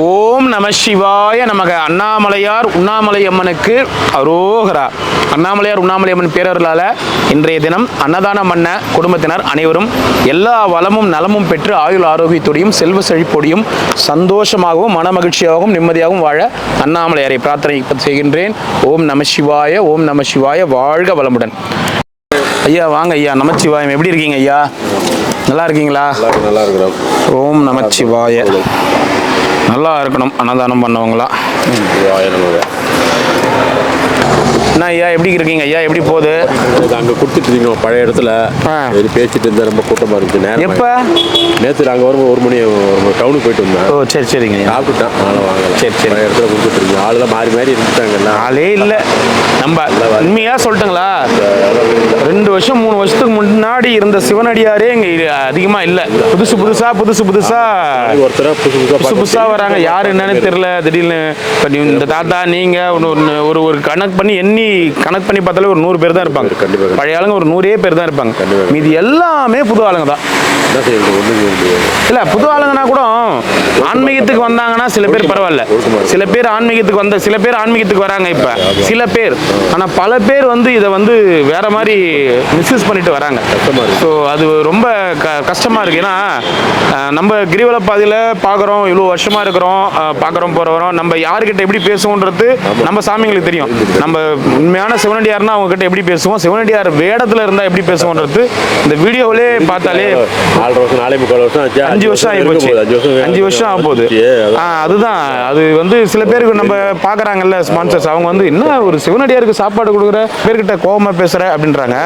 ஓம் நம சிவாய நமக. அண்ணாமலையார் உண்ணாமலை அம்மனுக்கு அரோகரா. அண்ணாமலையார் உண்ணாமலை அம்மன் பேரர்களால் இன்றைய தினம் அன்னதானம் பண்ண குடும்பத்தினர் அனைவரும் எல்லா வளமும் நலமும் பெற்று ஆயுள் ஆரோக்கியத்தோடையும் செல்வ செழிப்போடையும் சந்தோஷமாகவும் மன மகிழ்ச்சியாகவும் நிம்மதியாகவும் வாழ அண்ணாமலையாரை பிரார்த்தனை செய்கின்றேன். ஓம் நம சிவாய, ஓம் நம சிவாய. வாழ்க வளமுடன். ஐயா வாங்க ஐயா. நமச்சிவாயம். எப்படி இருக்கீங்க ஐயா? நல்லா இருக்கீங்களா? நல்லா இருக்கிறோம். ஓம் நமச்சிவாய. நல்லா இருக்கணும் அன்னதானம் பண்ணவங்களா. என்ன ஐயா எப்படி இருக்கீங்க ஐயா? எப்படி போகுது? அங்கே கொடுத்துட்டு இருக்கோம் பழைய இடத்துல பேசிட்டு இருந்தால் ரொம்ப கூட்டமாக இருந்துச்சு. நேரம் எப்போ? நேற்று நாங்கள் வரும்போது 1 மணி டவுனுக்கு போயிட்டு வந்தோம். ஓ சரி சரிங்க. சாப்பிட்டுட்டேன், அதனால் வாங்கலாம். சரி சரி. பழைய இடத்துல கொடுத்துட்டு இருக்கோம். ஆளுதான் மாறி மாறி இருந்துட்டாங்கல்ல. ஆளே இல்லை. நம்ம உண்மையாக சொல்லிட்டுங்களா, 2 வருஷம் 3 வருஷத்துக்கு முன்னாடி இருந்த சிவனடியாரே இங்கே அதிகமாக இல்லை. புதுசாக ஒருத்தர புதுசாக வராங்க. யார் என்னன்னு தெரியல. திடீர்னு இப்போ இந்த தாத்தா நீங்கள் ஒரு கணக்கு பண்ணி பார்த்தாலே ஒரு 100 பேர் தான் இருப்பாங்க. கண்டிப்பாக பழைய ஆளுங்க ஒரு 100 பேர் தான் இருப்பாங்க. மீதி எல்லாமே புது ஆளுங்க தான். இல்லை புது ஆளுங்கன்னா கூட ஆன்மீகத்துக்கு வந்தாங்கன்னா சில பேர் பரவாயில்ல. சில பேர் ஆன்மீகத்துக்கு வராங்க இப்போ சில பேர். ஆனால் பல பேர் இதை வேற மாதிரி மிஸ்யூஸ் பண்ணிட்டு வராங்க. ஸோ அது ரொம்ப கஷ்டமாக இருக்குது. ஏன்னா நம்ம கிரிவல பாதையில் பார்க்குறோம், இவ்வளோ வருஷமாக இருக்கிறோம், பார்க்குறோம் போகிறோம். நம்ம யாருக்கிட்ட எப்படி பேசுவோன்றது நம்ம சாமிங்களுக்கு தெரியும். நம்ம உண்மையான சிவனடியார்னா அவங்க கிட்ட எப்படி பேசுவோம், சிவனடியார் வேடத்தில் இருந்தால் எப்படி பேசுவோன்றது இந்த வீடியோவிலே பார்த்தாலே 4 வருஷம் 5 வருஷம் ஆகிப்போச்சு. 5 வருஷம் ஆக போகுது. அதுதான் அது சில பேருக்கு நம்ம பார்க்குறாங்கல்ல ஸ்பான்சர்ஸ், அவங்க என்ன ஒரு சிவனடியாருக்கு சாப்பாடு கொடுக்குற பேர்கிட்ட கோபமாக பேசுகிற அப்படின்றாங்க.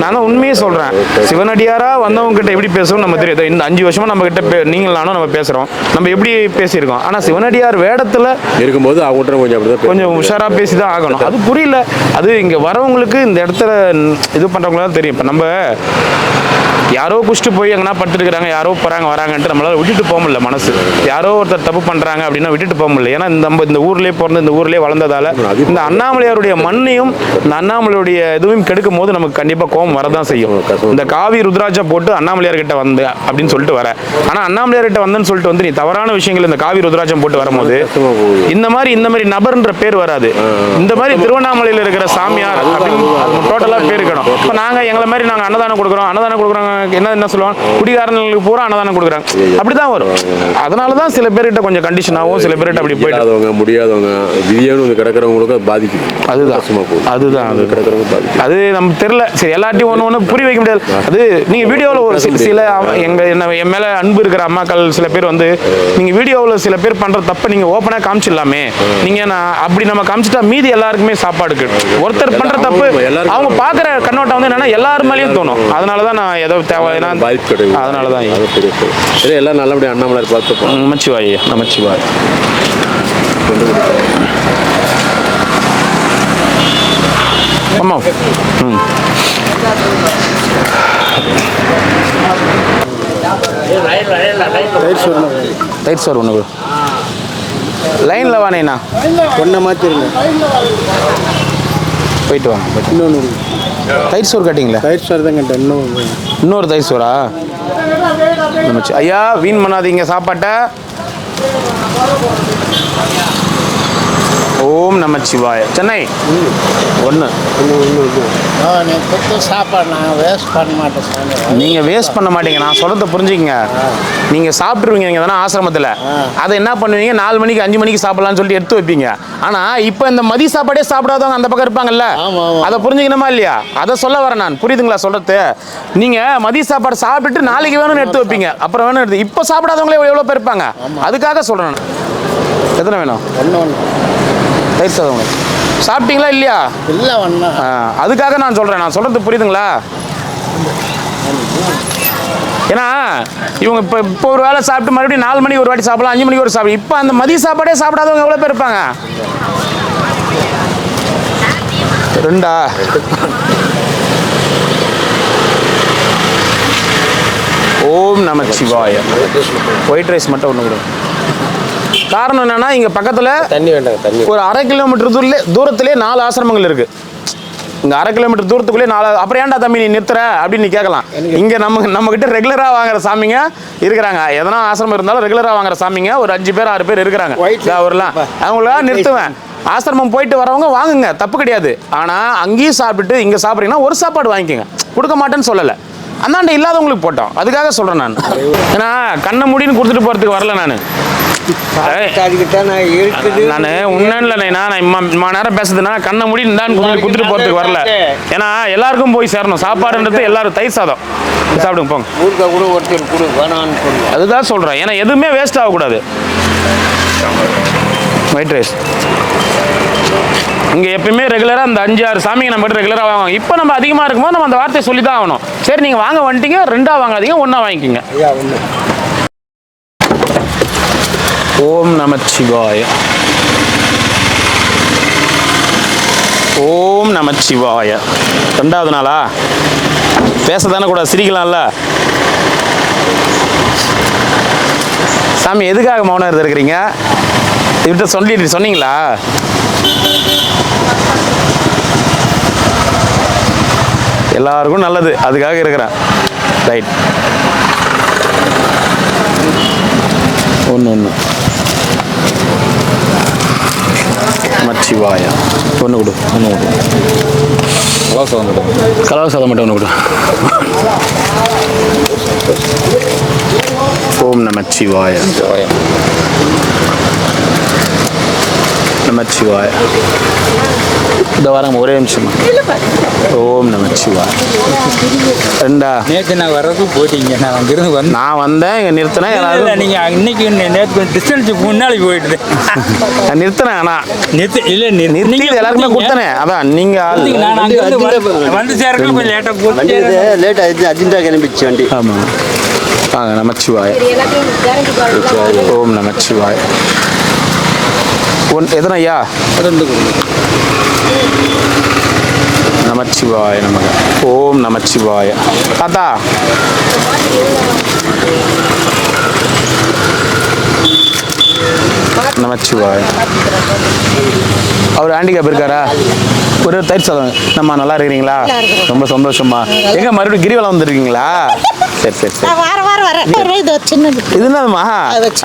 நான் உண்மையே சொல்கிறேன், சிவனடியாராக வந்தவங்க கிட்ட எப்படி பேசுவோம் நம்ம தெரியும். இந்த 5 வருஷமா நம்ம கிட்ட நீங்களும் நம்ம பேசுகிறோம், நம்ம எப்படி பேசியிருக்கோம். ஆனால் சிவனடியார் வேடத்தில் இருக்கும்போது அவங்க கொஞ்சம் உஷாராக பேசி தான் ஆகணும். அது புரியல. அது இங்கே வரவங்களுக்கு இந்த இடத்துல இது பண்ணுறவங்களாம் தெரியும். இப்போ நம்ம யாரோ குஷ்டு போய் எங்கன்னா படுத்துருக்குறாங்க, யாரோ போகிறாங்க வராங்கன்ட்டு நம்மளால் விட்டுட்டு போக முடியல. மனசு யாரோ ஒருத்தர் தப்பு பண்ணுறாங்க அப்படின்னா விட்டுட்டு போக முடியல. ஏன்னா நம்ம இந்த ஊர்லேயே பிறந்து இந்த ஊர்லேயே வளர்ந்ததால் இந்த அண்ணாமலையாருடைய மண்ணையும் இந்த அண்ணாமலையுடைய இதுவும் கெடுக்கும் போது நமக்கு கண்டிப்பாக கோபம் வரதான் செய்யும். இந்த காவி ருத்ராட்சா போட்டு அண்ணாமலையார்கிட்ட வந்து அப்படின்னு சொல்லிட்டு வர, ஆனால் அண்ணாமலையார்கிட்ட வந்தேன்னு சொல்லிட்டு நீ தவறான விஷயங்கள் இந்த காவி ருத்ராட்சம் போட்டு வரும்போது இந்த மாதிரி நபர்ன்ற பேர் வராது. இந்த மாதிரி திருவண்ணாமலையில் இருக்கிற சாமியார் அப்படின்னு டோட்டலாக பேர் இருக்கணும். இப்போ எங்களை மாதிரி நாங்கள் அன்னதானம் கொடுக்குறோம் என்ன சொல்லுவாங்க, குடிகாரங்களுக்கு பூரா அன்னதானம் கொடுக்குறாங்க, அப்படிதான் வரும். அதனால தான் சில பேர்கிட்ட கொஞ்சம் கண்டிஷன் ஆகும், சில பேர்கிட்ட அப்படி போயிட்டு முடியாதவங்க விதியானு கிடக்கிறவங்களுக்கு பாதிக்கும். அதுதான் அது நம்ம தெரியல. சரி, எல்லாத்தையும் ஒன்று புரிய வைக்க முடியாது. அது நீங்கள் வீடியோவில் ஒரு சில என் மேலே அன்பு இருக்கிற அம்மாக்கள் சில பேர் நீங்கள் வீடியோவில் சில பேர் பண்ணுற தப்பை நீங்கள் ஓப்பனாக காமிச்சிடலாமே, நீங்கள் அப்படி நம்ம காமிச்சிட்டா மீதி எல்லாருக்குமே சாப்பாடுக்கு ஒருத்தர் பண்ணுற தப்பு அவங்க பார்க்குற கண்ணோட்டம் என்னன்னா எல்லாரும் மேலேயும் தோணும். அதனால தான் நான் ஏதோ தேவையான பாதிப்பு கிடையாது. அதனால தான் எல்லாம் நல்லபடியாக அண்ணாமலையார் பார்த்துப்போம். நமச்சிவாய் நமச்சிவாய். ஆமாம். தயிர் சோறு ஒன்று லைனில் வானேண்ணா ஒன்றை மாற்றிருங்க, போயிட்டு வாங்க. இன்னொன்று தயிர் சோறு கட்டிங்களா? தயிர் சோறு தான் கேட்டேன். இன்னொரு தயிர் சோறா? ஐயா வீண் பண்ணாதீங்க சாப்பாட்டை. ஓம் நமச்சிவாய. சென்னை 1 சாப்பாடு நான் வேஸ்ட் பண்ண மாட்டேன். நீங்கள் வேஸ்ட் பண்ண மாட்டீங்க, நான் சொல்கிறத புரிஞ்சுக்கங்க. நீங்கள் சாப்பிட்ருவீங்க, நீங்கள் தானே ஆசிரமத்தில். அதை என்ன பண்ணுவீங்க, 4 மணிக்கு 5 மணிக்கு சாப்பிட்லான்னு சொல்லிட்டு எடுத்து வைப்பீங்க. ஆனால் இப்போ இந்த மதிய சாப்பாடே சாப்பிடாதவங்க அந்த பக்கம் இருப்பாங்கல்ல, அதை புரிஞ்சுக்கணுமா இல்லையா? அதை சொல்ல வரேன் நான். புரியுதுங்களா சொல்கிறது? நீங்கள் மதிய சாப்பாடு சாப்பிட்டுட்டு நாளைக்கு வேணும்னு எடுத்து வைப்பீங்க, அப்புறம் வேணும் எடுத்து. இப்போ சாப்பிடாதவங்களே எவ்வளோ பேர் இருப்பாங்க, அதுக்காக சொல்கிறேன் நான். எத்தனை வேணும்? தயிர் சாதம் சாப்பிட்டீங்களா இல்லையா? இல்லை ஒன்றா. அதுக்காக நான் சொல்கிறேன். நான் சொல்கிறது புரியுதுங்களா? ஏன்னா இவங்க இப்போ ஒரு வேளை சாப்பிட்டு மறுபடியும் 4 மணிக்கு ஒரு வாட்டி சாப்பிடலாம், 5 மணிக்கு ஒரு சாப்பிடும். இப்போ அந்த மதிய சாப்பாடே சாப்பிடாதவங்க எவ்வளோ பேர் இருப்பாங்க? 2 ஓம் நமச்சிவாய. ஒயிட் ரைஸ் மட்டும் ஒன்று கொடுங்க. காரணம் என்னன்னா இங்கே பக்கத்தில் தண்ணி வேண்டாங்க. தண்ணி ஒரு 1/2 கிலோமீட்டர் தூரத்திலே 4 ஆசிரமங்கள் இருக்குது. இங்கே 1/2 கிலோமீட்டர் தூரத்துக்குள்ளே 4 அப்புறம் ஏன்டா தம்பி நீ நிறுத்துற அப்படின்னு நீ கேட்கலாம். இங்கே நம்மக்கிட்ட ரெகுலராக வாங்குற சாமிங்க இருக்கிறாங்க. எதனா ஆசிரமம் இருந்தாலும் ரெகுலராக வாங்குற சாமிங்க ஒரு 5 பேர் 6 பேர் இருக்கிறாங்க. அவர்லாம் அவங்களாம் நிறுத்துவேன். ஆசிரமம் போயிட்டு வரவங்க வாங்குங்க, தப்பு கிடையாது. ஆனால் அங்கேயும் சாப்பிட்டுட்டு இங்கே சாப்பிட்றீங்கன்னா ஒரு சாப்பாடு வாங்கிக்கோங்க, கொடுக்க மாட்டேன்னு சொல்லலை. அந்தாண்ட இல்லாதவங்களுக்கு போட்டோம், அதுக்காக சொல்கிறேன் நான். ஏன்னா கண்ணை முடின்னு கொடுத்துட்டு போகிறதுக்கு வரல நான். நான் உண்மையில நான் இம்மா நேரம் பேசுறதுன்னா கண்ணை முடி இந்தான்னு கொடுத்துட்டு போகிறதுக்கு வரல. ஏன்னா எல்லாருக்கும் போய் சேரணும் சாப்பாடுன்றது. எல்லாரும் தயிர் சாதம் சாப்பிடுங்க போங்க, அதுதான் சொல்கிறேன். ஏன்னா எதுவுமே வேஸ்ட் ஆகக்கூடாது. ஒயிட் ரைஸ் இங்கே எப்பயுமே ரெகுலராக அந்த 5-6 சாமிங்க நம்ம ரெகுலராக வாங்குவோம். இப்போ நம்ம அதிகமாக இருக்கும்போது நம்ம அந்த வார்த்தையை சொல்லி தான் ஆகணும். சரி நீங்கள் வாங்க வந்துட்டீங்க, 2ஆ வாங்காதீங்க, 1ஆ வாங்கிக்கிங்க. ஓம் நமச்சிவாய. ஓம் நமச்சிவாய. 2வது நாளா பேச தானே கூட சிரிக்கலாம்ல. சாமி எதுக்காக மௌனம் இருந்திருக்கிறீங்க? இவர்கிட்ட சொன்னீங்களா? எல்லாருக்கும் நல்லது, அதுக்காக இருக்கிறேன். ரைட். ஒன்று நமச்சிவாய. ஒன்று கொடு, ஒன்று கொடு. கலவை சாதம் மட்டும் ஒன்று கொடு. ஓம் நமச்சிவாய. நமச்சிவாய. இந்த வாரம் ஒரே நிமிஷமா. ஓம் நமச்சிவாய. 2ஆ நேற்று நான் வர்றது போயிட்டீங்க. நான் அங்கிருந்து வந்து நான் வந்தேன், இங்கே நிறுத்தினேன். எல்லாரும் நீங்கள் இன்னைக்கு நேற்று டிஸ்டன்ஸ் முன்னாடி போயிட்டு நான் நிறுத்தினேன். ஆனால் இல்லை நிறுத்தி எல்லாருக்குமே கொடுத்தனே. அதான் நீங்கள் நான் அங்கிருந்து வந்து சேர்றது கொஞ்சம் லேட்டாக போச்சு. லேட் ஆயிடுச்சு, அர்ஜென்ட்டாக கிளம்பிடுச்சு வண்டி. ஆமாம். வாங்க. நமச்சிவாய. ஓம் நமச்சிவாய. எத்தனை ஐயா? 2 நமச்சிவாய நமக. ஓம் நமச்சிவாய. தாத்தா நமச்சிவாய. அவர் ஹேண்டிகேப் இருக்காரா? ஒரு தயிர் சாதம். நம்ம நல்லா இருக்கிறீங்களா? ரொம்ப சந்தோஷமா. எங்க மறுபடியும் கிரிவலம் வந்துருக்கீங்களா? சரி சரி சரி. இது என்னதுமா?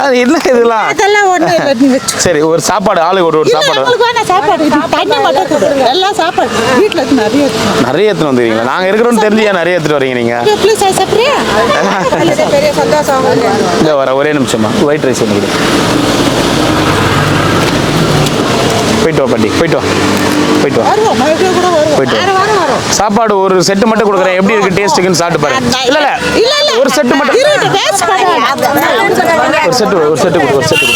அது என்ன இதெல்லாம்? சரி, ஒரு சாப்பாடு ஆளுக்கு ஒரு சாப்பாடு நிறைய எடுத்துன்னு வந்துருக்கீங்களா? நாங்க இருக்கிறோம்னு தெரிஞ்சு ஏன் நிறைய எடுத்துட்டு வரீங்க நீங்க? இந்த வர ஒரே நிமிஷமா ஒயிட் ரைஸ் ஒன்று. போயிட்டு வா பாட்டி, போயிட்டு வா, போயிட்டு வா, போயிட்டு வா. சாப்பாடு ஒரு செட்டு மட்டும் கொடுக்குறேன். எப்படி இருக்கு டேஸ்ட்டுக்குன்னு சாப்பிட்டு பாரு. இல்ல ஒரு செட்டு மட்டும், ஒரு செட்டு கொடு, ஒரு செட்டு கொடு, ஒரு செட்டு கொடு.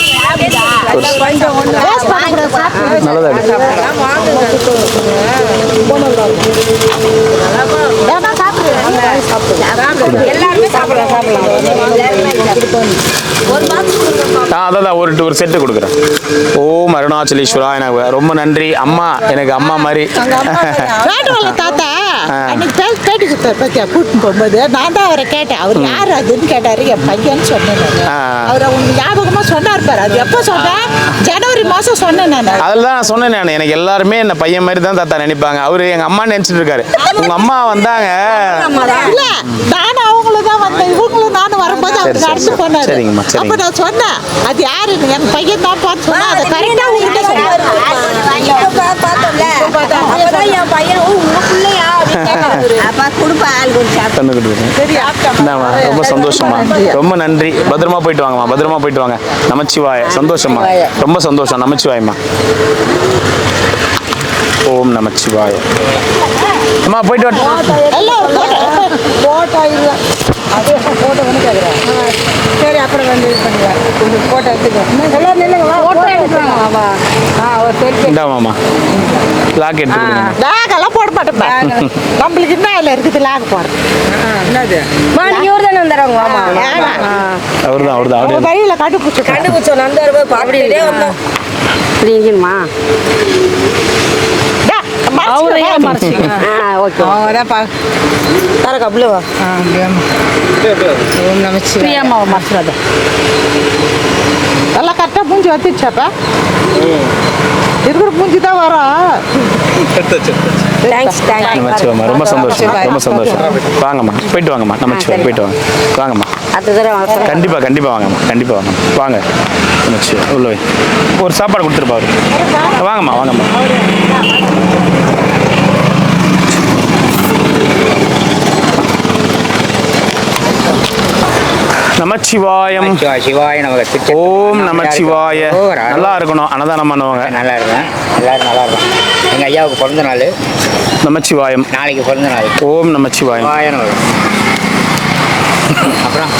நல்லதா அதான் ஒரு செட்டு கொடுக்குறேன். ஓம் அருணாச்சலேஸ்வரா. எனக்கு ரொம்ப நன்றி அம்மா. எனக்கு அம்மா மாதிரி. தாத்தா பேட்டி கொடுத்தாரு கூட்டின்னு போகும்போது நான் தான் அவரை கேட்டேன். அவர் யார் அதுன்னு கேட்டாரு. என் பையன் சொன்னேன். அவர் அவங்க ஞாபகமா சொன்னார் பாரு. அது எப்போ சொன்னேன்? ஜனவரி மாசம் சொன்னேன் நான். அதில் தான் நான் சொன்னேன். நான் எனக்கு எல்லாருமே என்ன பையன் மாதிரி தான் தாத்தா நினைப்பாங்க. அவரு எங்க அம்மா நினைச்சிட்டு இருக்காரு. உங்க அம்மா வந்தாங்க. இல்ல நானும் அவங்களும் தான் வந்தேன். இவங்களும் நானும் வரும்போது அவர் நடந்து போனாரு. சரிங்கம்மா, அப்ப சரிங்க. நான் சொன்னேன் அது யாருன்னு. என் பையன் தான் பார்த்து சொன்னா அதை கரெக்டா உங்ககிட்ட சொன்னாரு. ரொம்ப சந்தோஷமா, ரொம்ப நன்றி. பத்திரமா போயிட்டு வாங்கம்மா, பத்திரமா போயிட்டு வாங்க. நமச்சிவாய. சந்தோஷமா, ரொம்ப சந்தோஷம். நமச்சிவாயம்மா. ஓம் நமச்சிவாய. அம்மா போயிட்டு வா. சரி அப்புறம் வந்து போட்டோ இந்தாமாம்மா லாக் எடுத்து கொடுங்க. லாக் எல்லாம் போட மாட்டேன். நம்மளுக்கு என்ன அதில் இருக்குது லாக் போடுறது? அவர்தான் வழியில் கண்டுபிடிச்சோம். நல்லா கரெக்டாக பூஞ்சி வந்துச்சாப்பா. இருக்கிற மூஞ்சி தான் வரும். தேங்க்ஸ் நமச்சிவாயம்மா, ரொம்ப சந்தோஷம், ரொம்ப சந்தோஷம். வாங்கம்மா, போயிட்டு வாங்கம்மா. நமச்சிவாயம், போயிட்டு வாங்க. வாங்கம்மா, அடுத்த தடவை கண்டிப்பாக வாங்கம்மா, கண்டிப்பாக வாங்கம்மா. வாங்க நமச்சிவாயம், உள்ள போய் ஒரு சாப்பாடு கொடுத்துருப்பா அவரு. வாங்கம்மா, வாங்கம்மா. நமச்சிவாயம். சிவாய நமக்கு. ஓம் நமச்சிவாய. நல்லா இருக்கணும், அன்னதானம் பண்ணுவாங்க. நல்லா இருக்கேன், எல்லாரும் நல்லா இருக்கும். எங்கள் ஐயாவுக்கு பிறந்த நாள். நமச்சிவாயம். நாளைக்கு பிறந்த நாள். ஓம் நமச்சிவாயம். சிவாய நமக்கு. அப்புறம்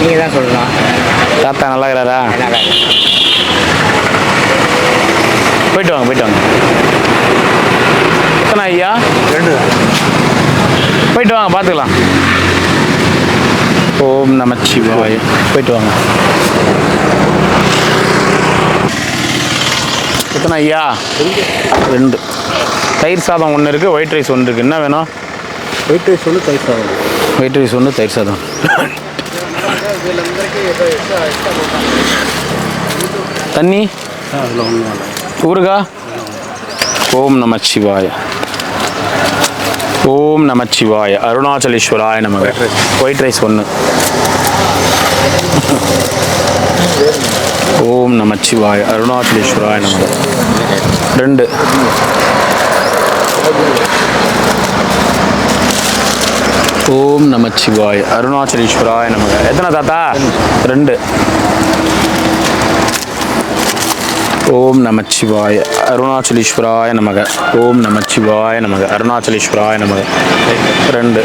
நீங்கள் தான் சொல்லணும். தாத்தா நல்லா இருக்கிறாரா? நல்லா இருக்கு. போயிட்டு வாங்க, போயிட்டு வாங்க. எத்தனை ஐயா? 2. போயிட்டு வாங்க, பார்த்துக்கலாம். ஓம் நமச்சிவாய. போயிட்டு வாங்க. எத்தனை ஐயா? 2. தயிர் சாதம் ஒன்று இருக்குது, ஒயிட் ரைஸ் ஒன்று இருக்குது. என்ன வேணும்? ஒயிட் ரைஸ் ஒன்று, தயிர் சாதம். ஒயிட் ரைஸ் ஒன்று, தயிர் சாதம். தண்ணி ஊறுகா. ஓம் நமச்சிவாய. ஓம் நமச்சிவாய. அருணாச்சலேஸ்வராய நமக. White rice 1. ஓம் நமச்சிவாய. அருணாச்சலேஸ்வராய நமக. 2. ஓம் நமச்சிவாய. அருணாச்சலேஸ்வராய நமக. எத்தனை தாத்தா? 2. ஓம் நமச்சிவாய. அருணாச்சலேஸ்வராய நமக. ஓம் நமச்சிவாய நமக. அருணாச்சலேஸ்வராய நமக. 2.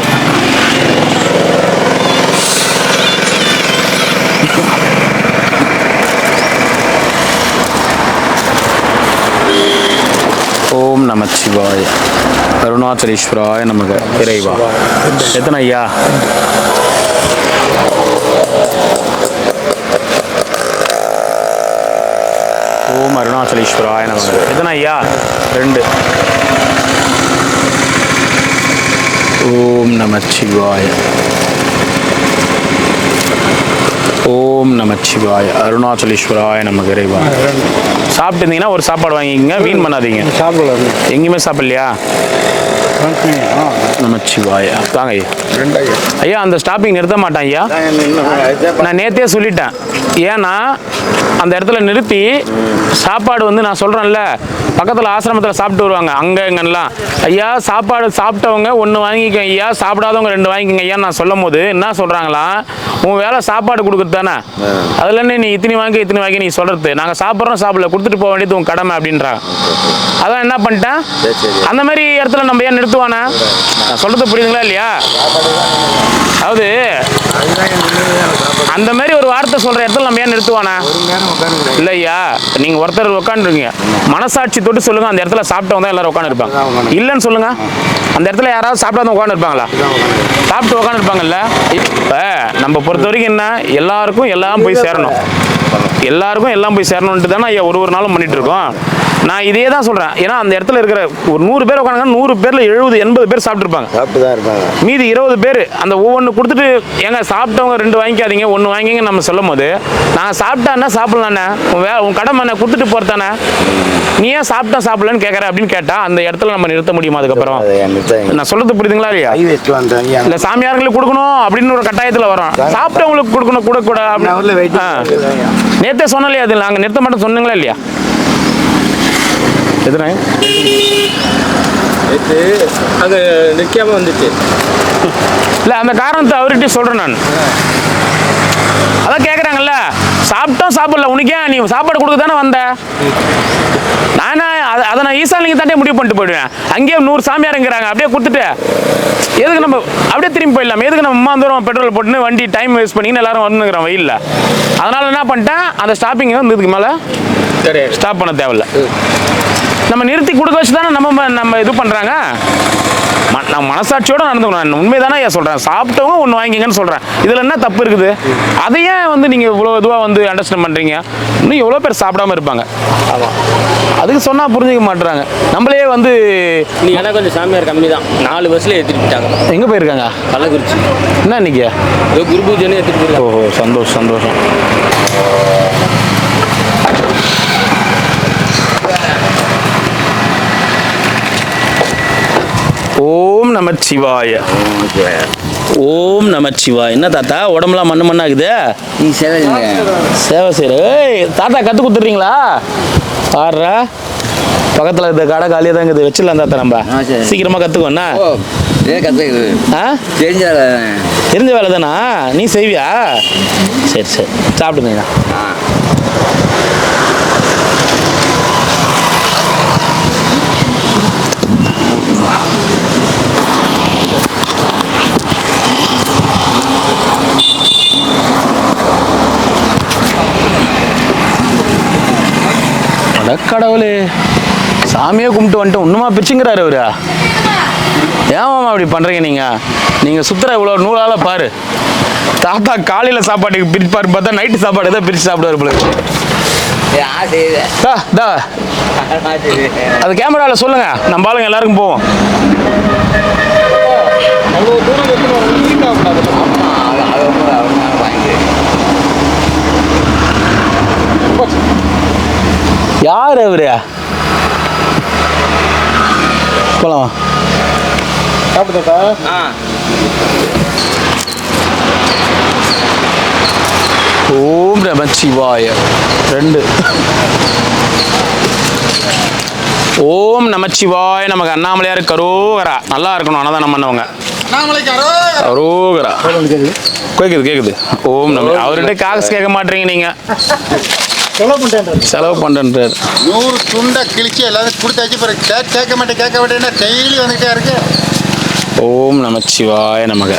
ஓம் நமச்சிவாய. அருணாச்சலேஸ்வராய நமக. இறைவா. எத்தனை ஐயா? ஓம் அருணாச்சலேஸ்வராய நமக. எத்தனை ஐயா? 2. ஓம் நமச்சிவாய. ஓம் நமச்சிவாய. அருணாச்சலேஸ்வராய நமக. இறைவா. சாப்பிட்டு இருந்தீங்கன்னா ஒரு சாப்பாடு வாங்கிக்கங்க, வீண் பண்ணாதீங்க. சாப்பிடலாம். எங்கேயுமே சாப்பிடலையா? நமச்சிவாய. வாங்க ஐயா. 2 ஐயா. ஐயா, அந்த ஸ்டாப்பிங் நிறுத்த மாட்டேன் ஐயா. நான் நேற்றே சொல்லிட்டேன். ஏன்னா அந்த இடத்துல நிறுத்தி சாப்பாடு வந்து நான் சொல்கிறேன்ல, பக்கத்தில் ஆசிரமத்தில் சாப்பிட்டு வருவாங்க அங்கே இங்கெல்லாம். ஐயா, சாப்பாடு சாப்பிட்டவங்க 1 வாங்கிக்க ஐயா, சாப்பிடாதவங்க 2 வாங்கிக்கங்க ஐயா நான் சொல்லும் போது என்ன சொல்கிறாங்களா, உன் வேலை சாப்பாடு கொடுக்குறது தானே, அதுலேருந்து நீ இத்தனை வாங்கி நீ சொல்கிறது, நாங்கள் சாப்பிட்றோம் சாப்பிடல, கொடுத்துட்டு போக வேண்டியது உன் கடமை அப்படின்றாங்க. அதான் என்ன பண்ணிட்டேன், அந்த மாதிரி இடத்துல நம்ம ஏன் நிறுத்துவானே? நான் சொல்கிறது புரியுதுங்களா இல்லையா? அதாவது அந்த மாதிரி ஒரு வார்த்தை சொல்கிற இடத்துல நம்ம ஏன் நிறுத்துவானே? இல்லையா, நீங்கள் ஒருத்தர் உட்காந்துருக்கீங்க, மனசாட்சி தொட்டு சொல்லுங்கள், அந்த இடத்துல சாப்பிட்டவங்க தான் எல்லாரும் உட்காந்துருப்பாங்க. இல்லைன்னு சொல்லுங்கள், அந்த இடத்துல யாராவது சாப்பிடாத உட்காந்துருப்பாங்களா? சாப்பிட்டு உட்காந்துருப்பாங்கல்ல. இப்போ நம்ம பொறுத்த வரைக்கும் என்ன, எல்லாருக்கும் எல்லாம் போய் சேரணும், எல்லாருக்கும் எல்லாம் போய் சேரணுன்ட்டு தானே ஐயா ஒரு நாளும் பண்ணிட்டு இருக்கோம். நான் இதே தான் சொல்கிறேன். ஏன்னா அந்த இடத்துல இருக்கிற ஒரு 100 பேர் உட்காந்து 100 பேரில் 70-80 பேர் சாப்பிட்டுருப்பாங்க. மீதி 20 பேர் அந்த ஒவ்வொன்று கொடுத்துட்டு, ஏங்க சாப்பிட்டவங்க 2 வாங்கிக்காதீங்க 1 வாங்கிங்க நம்ம சொல்லும் போது, நாங்கள் சாப்பிட்டான்னா சாப்பிட்லாண்ணே, உன் கடமை என்ன கொடுத்துட்டு போகிறதானே, நீ ஏன் சாப்பிடலன்னு கேட்குற அப்படின்னு கேட்டால் அந்த இடத்துல நம்ம நிறுத்த முடியுமா? அதுக்கப்புறம் நான் சொல்கிறது புரியுதுங்களா இல்லையா? இல்லை சாமியார்களுக்கு கொடுக்கணும் அப்படின்னு ஒரு கட்டாயத்தில் வரோம், சாப்பிட்டவங்களுக்கு கொடுக்கணும் கூட நேற்றே சொன்னாலே அது நாங்கள் நிறுத்த மாட்டோம் சொன்னீங்களா இல்லையா? எத்தனை அங்கே நிற்காம வந்துச்சு. இல்லை, அந்த காரணத்தை அவர்கிட்ட சொல்கிறேன் நான். அதான் கேட்குறாங்கல்ல, சாப்பிட்டோம் சாப்பிடல, உனக்கே நீ சாப்பாடு கொடுக்க தானே வந்த, அதை நான் ஈசானிக்கு தாண்டே முடிவு பண்ணிட்டு போயிடுவேன். அங்கேயே 100 சாமியாருங்கிறாங்க, அப்படியே கொடுத்துட்டு எதுக்கு நம்ம அப்படியே திரும்பி போயிடலாம்? எதுக்கு நம்ம அம்மா தூரம் பெட்ரோல் போட்டுன்னு வண்டி டைம் வேஸ்ட் பண்ணின்னு எல்லாரும் வந்துக்கிறோம் வெயிலில். அதனால் என்ன பண்ணிட்டேன், அந்த ஸ்டாப்பிங்கை வந்து இதுக்கு மேலே ஸ்டாப் பண்ண தேவையில்ல, நம்ம நிறுத்தி கொடுக்க வச்சு தானே நம்ம இது பண்ணுறாங்க. நான் மனசாட்சியோடு நடந்துக்கணும். உண்மை தானே ஐயா சொல்கிறேன், சாப்பிட்டவங்க 1 வாங்கிங்கன்னு சொல்கிறேன், இதில் என்ன தப்பு இருக்குது? அதையே வந்து நீங்கள் இவ்வளோ இதுவாக வந்து அண்டர்ஸ்டாண்ட் பண்ணுறீங்க. இன்னும் எவ்வளோ பேர் சாப்பிடாம இருப்பாங்க. ஆமாம், அதுக்கு சொன்னால் புரிஞ்சிக்க மாட்டுறாங்க. நம்மளே வந்து நீ ஆனால் கொஞ்சம் சாமியார் கம்மி தான், 4 பஸ்ஸில் ஏற்றிட்டு போயிட்டாங்க. எங்கே போயிருக்காங்க? கள்ளக்குறிச்சி. என்ன இன்னைக்கு குரு பூஜைன்னு ஏற்றிட்டு போயிருக்காங்க. ஓஹோ, சந்தோஷம். ஓம் நமச்சிவாய. ஓம் நமச்சிவாய. என்ன தாத்தா உடம்புலாம் மண்ணு மண்ணாகுது? நீ சேவை சேவை செய்கிற. ஏய் தாத்தா கற்று கொடுத்துட்றீங்களா? பாடுறா பக்கத்தில் இந்த கடை காலியாக தான் இருக்குது. வச்சிடலாம் தாத்தா நம்ம சரி. சீக்கிரமாக கற்றுக்கோண்ணா. கற்றுக்குது ஆ தெரிஞ்ச தெரிஞ்ச வேலை தானா? நீ செய்வியா? சரி சரி சாப்பிடுங்க. கடவுளே சாமியே கும்பிட்டு வந்துட்டு ஒன்றுமா பிரிச்சுங்கிறாரு அவரு. ஏமாமா அப்படி பண்ணுறீங்க நீங்கள் சுற்றுற இவ்வளோ நூலால் பாரு. தாத்தா காலையில் சாப்பாட்டுக்கு பிரிப்பாரு, பார்த்தா நைட்டு சாப்பாடு தான் பிரித்து சாப்பிடுவார் போல. அது கேமராவில் சொல்லுங்க, நம்ம ஆளுங்க எல்லாருக்கும் போவோம். யார் அவரு? போலாம் சாப்பிடுதா? ஓம் நமச்சிவாய 2. ஓம் நமச்சிவாய நமக்கு அண்ணாமலையார் கரோகரா. நல்லா இருக்கணும் அன்னதானம் பண்ணவங்க. கரோகரா கேக்குது. ஓம் நம்ம அவர்கிட்ட காசு கேட்க மாட்டீங்க நீங்க. செலவு பண்ணுறாரு. 100 துண்டை கிழிச்சு எல்லாரும் கொடுத்தாச்சு. பிறகு கேட்க மாட்டேன்னா டெய்லி வந்துகிட்டே இருக்கு. ஓம் நமச்சிவாய நமக.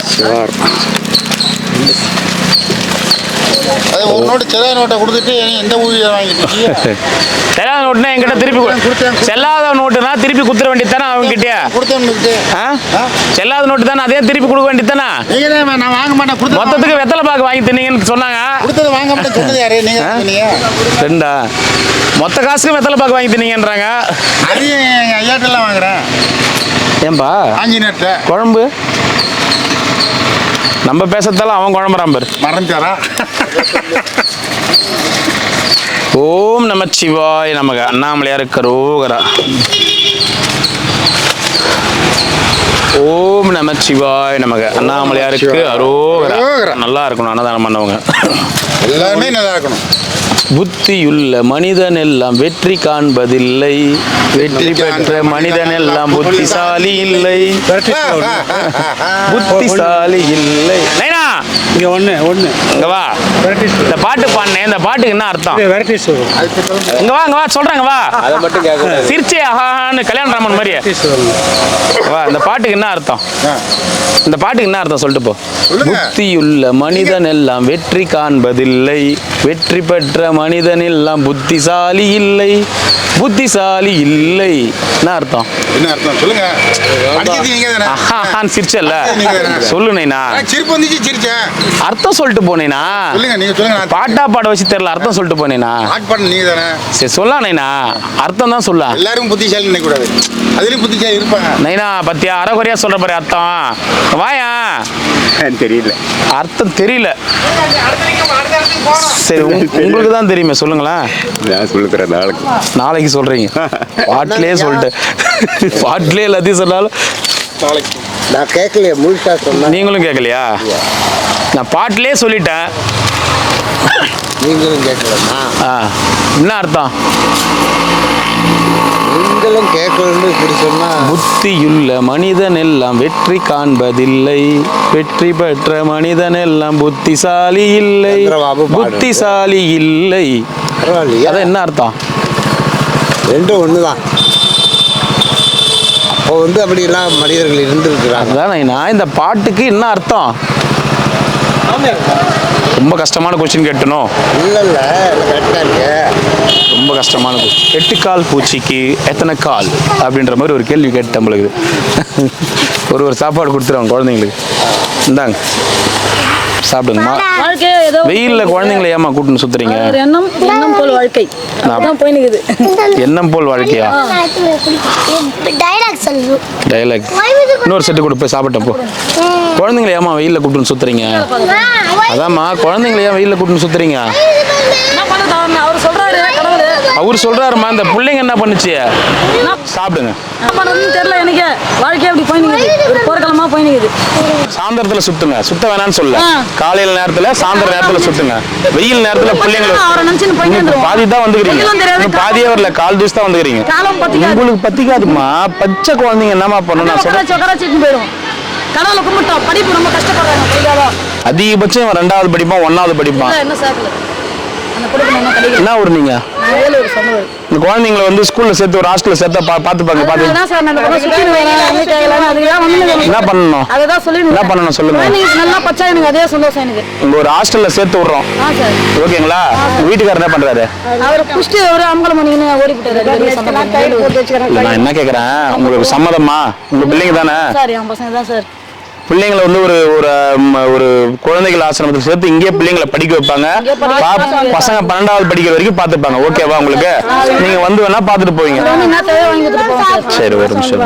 அது ஒரு நோட்டு செல்லாத நோட்டை கொடுத்துட்டு எந்த ஊழியை வாங்கிட்டு செல்லாத நோட்டுனா என்கிட்ட திருப்பி செல்லாத நோட்டுனா திருப்பி குத்துற வேண்டியதானே அவங்ககிட்டயே கொடுத்தேன். செல்லாத நோட்டு தானே, அதே திருப்பி கொடுக்க வேண்டியதானே. நீங்க தான் நான் வாங்க மாட்டேன் கொடுத்த மொத்தத்துக்கு வெத்தலை பாக்கு வாங்கி தின்னீங்கன்னு சொன்னாங்க. கொடுத்தது வாங்க மாட்டேன் சொன்னது யாரு? நீங்க ரெண்டா மொத்த காசுக்கு வெத்தலை பாக்கு வாங்கி தின்னீங்கன்றாங்க. அதையும் எங்கள் ஐயாட்டெல்லாம் வாங்குறேன். ஏன்பா ஆஞ்சினேட்ட குழம்பு நம்ம பேசத்தால அவன் குழம்புறான் பாரு. மறந்துச்சாரா? ஓம் நமச்சிவாய நமக அண்ணாமலையார் கரோகரா. ஓம் நமச்சிவாய நமக அண்ணாமலையாருக்கு அரோகரா. நல்லா இருக்கணும் அன்னதானம் பண்ணவங்க. எல்லாருமே நல்லா இருக்கணும். புத்தியுள்ள மனிதன் எல்லாம் வெற்றி காண்பதில்லை, வெற்றி பெற்ற மனிதன் எல்லாம் புத்திசாலி இல்லை, புத்திசாலி இல்லை. நைனா இங்கே ஒன்று இங்க வா. இந்த பாட்டு பாடினேன், இந்த பாட்டுக்கு என்ன அர்த்தம்? இங்க வா சொல்றேங்க வா. அதை மட்டும் கேட்க சிரிச்சே ஆஹான்னு கல்யாணராமன் மாதிரி வா. இந்த பாட்டுக்கு என்ன அர்த்தம்? இந்த பாட்டுக்கு என்ன அர்த்தம் சொல்லிட்டு போ. புத்தியுள்ள மனிதன் எல்லாம் வெற்றி காண்பதில்லை, வெற்றி பெற்ற மனிதன் எல்லாம் புத்திசாலி இல்லை, புத்திசாலி இல்லை. என்ன அர்த்தம்? என்ன அர்த்தம் சொல்லுங்க. சிரிச்சல்ல சொல்லு நைனா. சிரிப்பு வந்துச்சு சிரிச்சேன். அர்த்தம் சொல்லிட்டு போனேனா? சொல்லுங்க நீங்க சொல்லுங்க. பாட்டா பாட வச்சு தெரியல, அர்த்தம் சொல்லிட்டு போனேனா? ஆட் பண்ண நீங்க தானே. சரி சொல்லா நைனா, அர்த்தம் தான் சொல்ல. எல்லாரும் புத்திசாலி நினைக்க கூடாது, அதுலயும் புத்திசாலி இருப்பாங்க. நைனா பத்தியா அரைகுறையா சொல்ற பாரு அர்த்தம். வாயா தெரியல, அர்த்தம் தெரியல. சரி உங்களுக்கு தான் தெரியுமே, சொல்லுங்களேன். நான் சொல்லுறேன் நாளைக்கு சொல்றீங்க. பாட்டிலே சொல்லிட்டு பாட்டிலே எல்லாத்தையும் சொன்னாலும் நான் கேட்கலையே முழுசா சொன்னா. நீங்களும் கேட்கலையா? நான் பாட்டிலே சொல்லிட்டேன், நீங்களும் கேட்கலன்னா என்ன அர்த்தம்? நீங்களும் கேட்கலன்னு இப்படி சொன்னா. புத்தியுள்ள மனிதன் எல்லாம் வெற்றி காண்பதில்லை, வெற்றி பெற்ற மனிதன் எல்லாம் புத்திசாலி இல்லை, புத்திசாலி இல்லை. பரவாயில்லையா? அதான் என்ன அர்த்தம்? ரெண்டும் ஒண்ணுதான். அப்போ அப்படிலாம் மனிதர்கள் இருந்திருக்கிறாங்க. அதான் நான் இந்த பாட்டுக்கு என்ன அர்த்தம்? ரொம்ப கஷ்டமான கொஸ்டின் கேட்டணும். இல்ல கரெக்டா இருக்கு. ரொம்ப கஷ்டமான கொஸ்டின். 8 கால் பூச்சிக்கு எத்தனை கால் அப்படின்ற மாதிரி ஒரு கேள்வி கேட்டு நம்மளுக்கு ஒரு சாப்பாடு கொடுத்துருவாங்க குழந்தைங்களுக்கு. இந்தாங்க சாப்பிடுங்கம்மா. வெயில்ல குழந்தைங்களை ஏமா கூட்டுன்னு சுத்துறீங்க? எண்ணம் போல் வாழ்க்கை போய் நிக்குது. எண்ணம் போல் வாழ்க்கையா? டயலாக் இன்னொரு செட்டு கூட போய் சாப்பிட்டேன் போ. குழந்தைங்களை ஏமா வெயில்ல கூட்டுன்னு சுத்துறீங்க? அதாம்மா குழந்தைங்களை ஏன் வெயில்ல கூட்டுன்னு சுத்துறீங்க? அவர் சொல்றாரு கடவுள் அவர் சொல்றாருமா இந்த பிள்ளைங்க என்ன பண்ணுச்சு சாப்பிடுங்க என்ன பண்ணுறதுன்னு தெரியல எனக்கு. வாழ்க்கையே அப்படி போய் நிற்குது. ஒரு போர்க்காலமாக போய் நிற்குது. சாயந்தரத்துல சுத்துங்க, சுத்த வேணாம்னு சொல்ல. காலையில நேரத்துல சாயந்தர நேரத்துல சுத்துங்க. வெயில் நேரத்துல பிள்ளைங்களை அவரை நினச்சின்னு போய் நின்றுவோம். பாதி தான் வந்துக்கிறீங்க. வெயிலும் தெரியாது. இன்னும் பாதியே வரல, கால் தூசி தான் வந்துக்கிறீங்க. காலம் பத்திக்காது. உங்களுக்கு பத்திக்காதுமா. பச்சை குழந்தைங்க என்னமா பண்ணணும் நான் சொல்றேன். உட்காராச்சிட்டு போயிடும். கடவுளை கும்பிட்டோம். படிப்பு ரொம்ப கஷ்டப்படுறாங்க. படிக்காதோ அதிகபட்சம் இவன் 2வது படிப்பான், 1வது படிப்பான். என்ன சேர்க்கல அந்த கொடுக்கணும் என்ன கிடைக்கல. என்ன ஊர் நீங்க? நான் வேலூர் சொன்னது. இந்த குழந்தைங்களை வந்து ஸ்கூல்ல சேர்த்து ஒரு ஹாஸ்டல்ல சேர்த்தா பாத்துப்பாங்க. பாத்து அதுதான் சார் நான் கூட சுற்றி அதுதான் வந்து என்ன பண்ணணும்? அதுதான் சொல்லி என்ன பண்ணணும் சொல்லுங்க. நீங்க நல்லா பச்சா எனக்கு அதே சந்தோஷம் எனக்கு. உங்க ஒரு ஹாஸ்டல்ல சேர்த்து விடுறோம். சார் ஓகேங்களா? வீட்டுக்காரர் என்ன பண்றாரு? அவர் புஷ்டி ஒரு அம்பலம் பண்ணின்னு ஓடி போட்டாரு. நான் என்ன கேக்குறேன், உங்களுக்கு சம்மதமா? உங்க பிள்ளைங்க தானே? சார் என் பசங்க தான் சார். பிள்ளைங்களை வந்து ஒரு குழந்தைகள் ஆசிரமத்துக்கு சேர்த்து இங்கே பிள்ளைங்களை படிக்க வைப்பாங்க. பசங்க 12வது படிக்கிற வரைக்கும் பாத்துப்பாங்க. ஓகேவா உங்களுக்கு? நீங்க வந்து வேணா பாத்துட்டு போவீங்க. சரி ஒரு நிமிஷம்.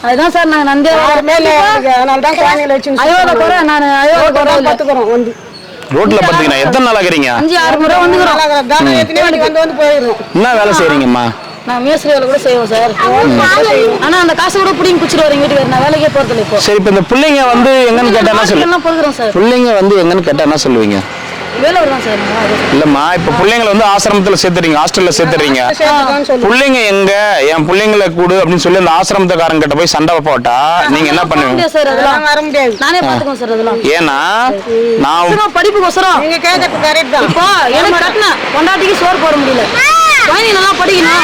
அதுதான் சார் நாங்க நந்தே ரோட்ல பாத்தீங்கன்னா எத்தனை நாள் ஆகுறீங்க? 5-6 முறை வந்துக்கிறோம். என்ன வேலை செய்யறீங்கம்மா? நான் மேஸ்திரி வேலை கூட செய்வோம் சார். ஆனா அந்த காசு கூட பிடிங்கி குச்சிட்டு வரீங்க வீட்டுக்கு. நான் வேலைக்கே போறதில்ல இப்போ. சரி, இப்ப இந்த பிள்ளைங்க வந்து எங்கன்னு கேட்டா என்ன சொல்லுங்க? போகிறோம் சார். பிள்ளைங்க வந்து எங்கன்னு கேட்டா என்ன சொல்லுவீங்க? வேலூர் தான் சார். இல்லம்மா, இப்ப பிள்ளைங்களை வந்து ஆசிரமத்துல சேர்த்துறீங்க, ஹாஸ்டல்ல சேர்த்துறீங்க. பிள்ளைங்க எங்க? என் பிள்ளைங்களை கூடு அப்படின்னு சொல்லி அந்த ஆசிரமத்துக்காரங்க கிட்ட போய் சண்டை போட்டா நீங்க என்ன பண்ணுவீங்க? சார் அதெல்லாம் வர முடியாது. நானே பாத்துக்கோங்க சார் அதெல்லாம். ஏன்னா நான் படிப்புக்கோசரம் நீங்க கேட்கறது கரெக்ட் தான். இப்போ எனக்கு கட்டின பொண்டாட்டிக்கு சோறு போட முடியல. குழந்தைங்க நல்லா படிக்கணும்.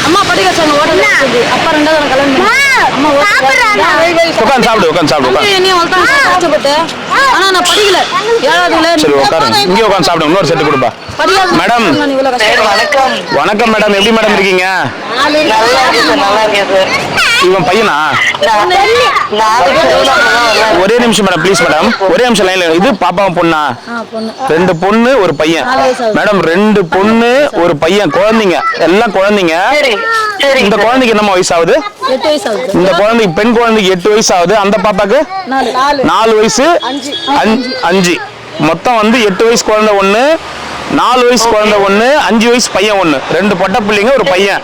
அம்மா படிக்க வச்சாங்க ஓடல. அப்பா 2வது கல்யாணம் பண்ணி அம்மா உட்காந்து சாப்பிடு. என்னையும் வளர்த்தாங்க கஷ்டப்பட்டு. ஆனா நான் படிக்கல. 7வதுல சரி உட்காருங்க. இங்கே உட்காந்து சாப்பிடுங்க. இன்னொரு செட்டு கொடுப்பா. மேடம் வணக்கம் மேடம். எப்படி மேடம் இருக்கீங்க? இவன் பையனா? ஒரே நிமிஷம் மேடம், ப்ளீஸ் மேடம். ஒரே நிமிஷம் லைன்ல. இது பாப்பாவும் பொண்ணா? 2 பொண்ணு ஒரு பையன். மேடம் 2 பொண்ணு ஒரு பையன். குழந்தைங்க எல்லாம் குழந்தைங்க. இந்த குழந்தைக்கு என்னமா வயசு ஆகுது? 8 வயசு ஆகுது. இந்த குழந்தைக்கு பெண் குழந்தைக்கு 8 வயசு ஆகுது. அந்த பாப்பாக்கு 4 வயசு 5. மொத்தம் வந்து 8 வயசு குழந்தை 1, 4 வயசு குழந்தை 1, 5 வயசு பையன் 1. 2 பொட்டை பிள்ளைங்க ஒரு பையன்.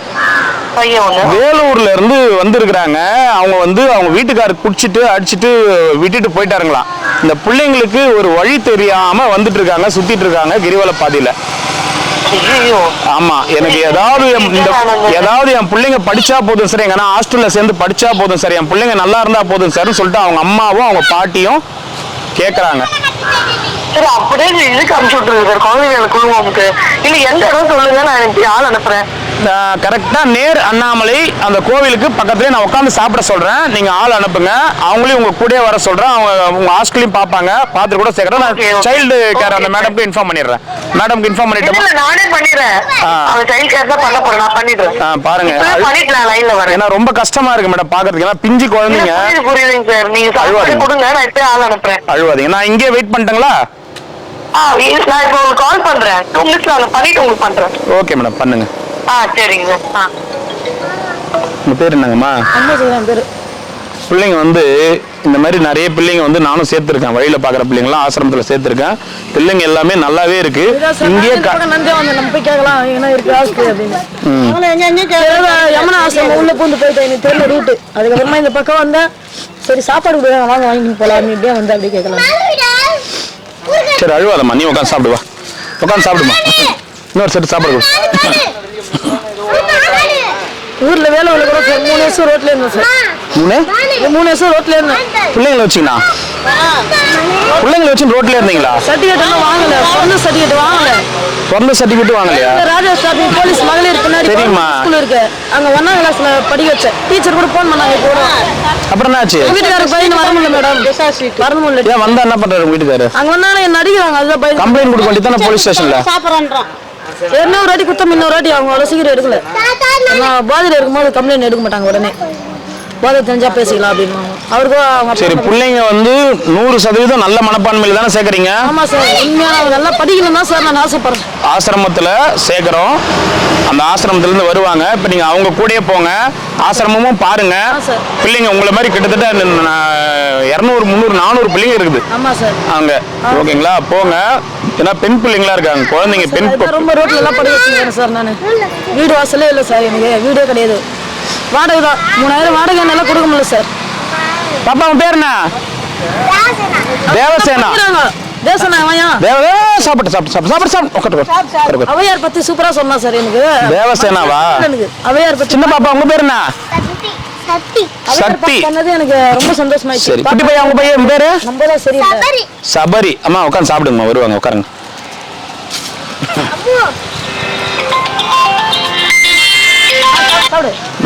வேலூர்ல இருந்து வந்திருக்கிறாங்க. அவங்க வந்து அவங்க வீட்டுக்காரர் குடிச்சிட்டு அடிச்சுட்டு விட்டுட்டு போயிட்டாருங்களாம். இந்த பிள்ளைங்களுக்கு ஒரு வழி தெரியாம வந்துட்டு இருக்காங்க, சுத்திட்டு இருக்காங்க கிரிவல பாதையில. ஆமா, எனக்கு ஏதாவது என் பிள்ளைங்க படிச்சா போதும் சார், எங்கன்னா ஹாஸ்டல்ல சேர்ந்து படிச்சா போதும் சார், என் பிள்ளைங்க நல்லா இருந்தா போதும் சார்னு சொல்லிட்டு அவங்க அம்மாவும் அவங்க பாட்டியும் கேக்குறாங்க. சரி, அப்படியே இதுக்கு அனுப்பிச்சு விட்டுருக்கு சார் குழந்தைங்களுக்கு குழுவாமுக்கு. இல்லை எந்த இடம் சொல்லுங்க, நான் எனக்கு ஆள் அனுப்புறேன். கரெக்டா நேர் அண்ணாமலை அந்த கோவிலுக்கு பக்கத்துலேயே நான் உட்காந்து சாப்பிட சொல்றேன். நீங்க ஆள் அனுப்புங்க. அவங்களையும் உங்க கூடயே வர சொல்றேன். அவங்க உங்க ஹாஸ்டலையும் பார்ப்பாங்க. பார்த்துட்டு கூட சேர்க்கறேன். நான் சைல்டு கேர் அந்த மேடம்க்கு இன்ஃபார்ம் பண்ணிடுறேன். மேடம்க்கு இன்ஃபார்ம் பண்ணிட்டேன். நானே பண்ணிடுறேன். அவங்க சைல்டு கேர் தான் பண்ண போறேன். நான் பண்ணிடுறேன். பாருங்க, பண்ணிக்கலாம். லைன்ல வரேன். ஏன்னா ரொம்ப கஷ்டமா இருக்கு மேடம் பாக்குறதுக்கு. ஏன்னா பிஞ்சு குழந்தைங்க. புரியுதுங்க சார். நீங்க சாப்பாடு கொடுங்க, நான் இப்ப ஆள் அனுப்புறேன். அழுவாதீங்க. நான் இங்கே வெயிட் பண்ணிட்டேங்களா? நான் இப்போ உங்களுக்கு கால் பண்றேன். 2 மினிட்ஸ்ல நான் பண்ணிட்டு உங்களுக்கு பண்றேன். ஓகே மேடம், பண்ணுங்க. சரிங்க. உங்க பேர் என்னங்கம்மா? பிள்ளைங்க வந்து இந்த மாதிரி நிறைய பிள்ளைங்க வந்து நானும் சேர்த்துருக்கேன். வழியில பாக்குற பிள்ளைங்களாம் ஆசிரமத்துல சேர்த்துருக்கேன். பிள்ளைங்க எல்லாமே நல்லாவே இருக்கு. இங்கே நம்ம போய் கேட்கலாம் என்ன இருக்கு ஹாஸ்டல் அப்படின்னு. யமுனா ஆசிரமம் உள்ள பூந்து போயிட்டேன். எனக்கு தெரியல ரூட்டு. அதுக்கப்புறமா இந்த பக்கம் வந்தா சரி சாப்பாடு கொடுங்க வாங்க வாங்கிட்டு போலாம். இப்படியே வந்து அப்படியே கேட்கலாம். சரி அழுவாதம்மா, நீ உட்காந்து சாப்பிடுவா. உட்காந்து சாப்பிடுமா. இன்னொரு செட்டு சாப்பாடு கொடு. ஊர்ல வேலை உள்ள கூட 3 வருஷம் ரோட்ல இருந்தேன் சார். 3 வருஷம் ரோட்ல இருந்தேன். பிள்ளைங்களை வச்சுங்களா? பிள்ளைங்களை வச்சு ரோட்ல இருந்தீங்களா? சர்டிஃபிகேட் எல்லாம் வாங்கல. பிறந்த சர்டிஃபிகேட் வாங்கல. பிறந்த சர்டிஃபிகேட் வாங்கலையா? ராஜா ஸ்டாஃபிங் போலீஸ் மகளிர் பின்னாடி ஸ்கூல் இருக்கு. அங்க 1ஆம் கிளாஸ்ல படிக்க வச்சேன். டீச்சர் கூட போன் பண்ணாங்க இப்போ. அப்புறம் என்னாச்சு? வீட்டுக்காரர் பையன் வர முடியல மேடம். வர முடியல. ஏன் வந்தா என்ன பண்றாரு வீட்டுக்காரர்? அங்க வந்தானே என்ன அடிக்கிறாங்க. அதுதான் பையன் கம்ப்ளைண்ட் கொடுக்க வேண்டியதானே போலீஸ் ஸ்டேஷன்ல? சாப்பிட்றான்றான். இன்னொரு வாட்டி குத்தம் இன்னொரு வாட்டி அவங்க அவ்வளோ சீக்கிரம் எடுக்கல. நான் பாதியில் இருக்கும்போது கம்ப்ளைண்ட் எடுக்க மாட்டாங்க உடனே. போதை தெரிஞ்சா பேசிக்கலாம் அப்படின்னு அவருக்கு. சரி, பிள்ளைங்க வந்து 100% நல்ல மனப்பான்மையில தானே சேர்க்கறீங்க? ஆமா சார், உண்மையான நல்லா படிக்கணும் தான் சார் நான் ஆசைப்படுறேன். ஆசிரமத்துல சேர்க்கிறோம். அந்த ஆசிரமத்துல இருந்து வருவாங்க. இப்ப நீங்க அவங்க கூடயே போங்க. ஆசிரமமும் பாருங்க. பிள்ளைங்க உங்களை மாதிரி கிட்டத்தட்ட 200, 300, 400 பிள்ளைங்க இருக்குது. ஆமா சார். அங்க ஓகேங்களா? போங்க. ஏன்னா பெண் பிள்ளைங்களா இருக்காங்க, குழந்தைங்க பெண் ரொம்ப ரோட்ல எல்லாம் படி வச்சுக்கிறேன் சார். நான் வீடு வாசலே இல்லை சார், எனக்கு வீடே கிடையாது. வாடகை தான் 3000 வாடகை நல்லா கொடுக்க முடியல சார். பாப்பா உன் பேர் என்ன? தேவசேனா. அவையார் பத்தி சூப்பரா சொன்னா சார் எனக்கு. தேவசேனாவா? அவையார் பத்தி. சின்ன பாப்பா உங்க பேர் என்ன? சக்தி. பண்ணது எனக்கு ரொம்ப சந்தோஷமாயிடுச்சு. சரி, குட்டி பையன் உங்க பையன் பேரு? நம்பதான் சரி. சபரி. அம்மா உட்காந்து சாப்பிடுங்க, வருவாங்க, உட்காருங்க.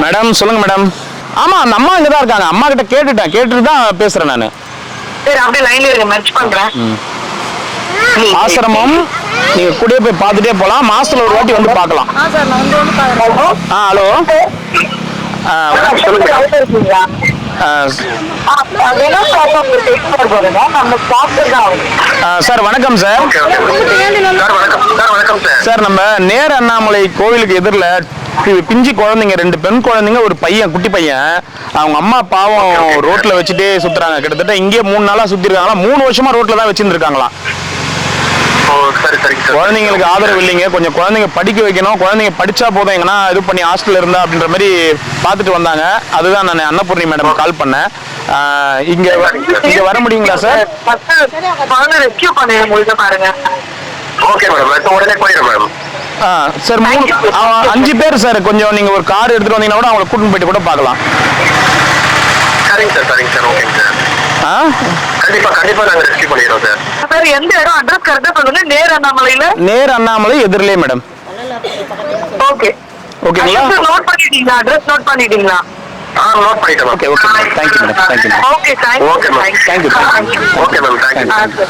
மேடம் சொல்லுங்க மேடம். ஆமா அந்த அம்மா இங்க தான் இருக்காங்க. அம்மா கிட்ட கேட்டுட்டு தான் பேசுறேன் நானு. சரி அப்படியே லைன்ல இருங்க, மெர்ஜ் பண்றேன். ஆசிரமம் நீங்க கூடயே போய் பார்த்துட்டே போலாம். மாசத்துல ஒரு வாட்டி வந்து பார்க்கலாம். சார் நான் வந்து பாக்குறேன். ஹலோ. சார் வணக்கம் சார். சார் நம்ம நேர அண்ணாமலை கோவிலுக்கு எதிரில் பிஞ்சு குழந்தைங்க 2 பெண் குழந்தைங்க, ஒரு பையன், குட்டி பையன். அவங்க அம்மா பாவம் ரோட்ல வச்சுட்டே சுத்துறாங்க. கிட்டத்தட்ட இங்கே 3 நாளா சுத்தி இருக்காங்களா, 3 வருஷமா ரோட்ல தான் வச்சிருந்துருக்காங்களாம். குழந்தைங்களுக்கு ஆதரவு இல்லைங்க. கொஞ்சம் குழந்தைங்க படிக்க வைக்கணும். குழந்தைங்க படிச்சா போதும், எங்கன்னா இது பண்ணி ஹாஸ்டல் இருந்தா அப்படின்ற மாதிரி பார்த்துட்டு வந்தாங்க. அதுதான் நான் அன்னபூர்ணி மேடம் கால் பண்ணேன். இங்க வர முடியுங்களா சார்? சார் 5 பேர் சார். கொஞ்சம் நீங்க ஒரு கார் எடுத்துட்டு வந்தீங்கன்னா கூட அவங்களை கூட்டிட்டு போயிட்டு கூட பார்க்கலாம். சரிங்க சார், ஓகேங்க சார். கண்டிப்பா நாங்க ரெஸ்கியூ பண்ணிடுறோம் சார். சார் எந்த இடம், அட்ரஸ் கரெக்டா சொல்லுங்க. நேர் அண்ணாமலை எதிரிலே மேடம். ஓகே ஓகேங்களா? நோட் பண்ணிட்டீங்களா? அட்ரஸ் நோட் பண்ணிட்டீங்களா? நோட் பண்ணிட்டேன். Okay thank you madam. Thank you. Okay thank you. Okay ma'am, thank you.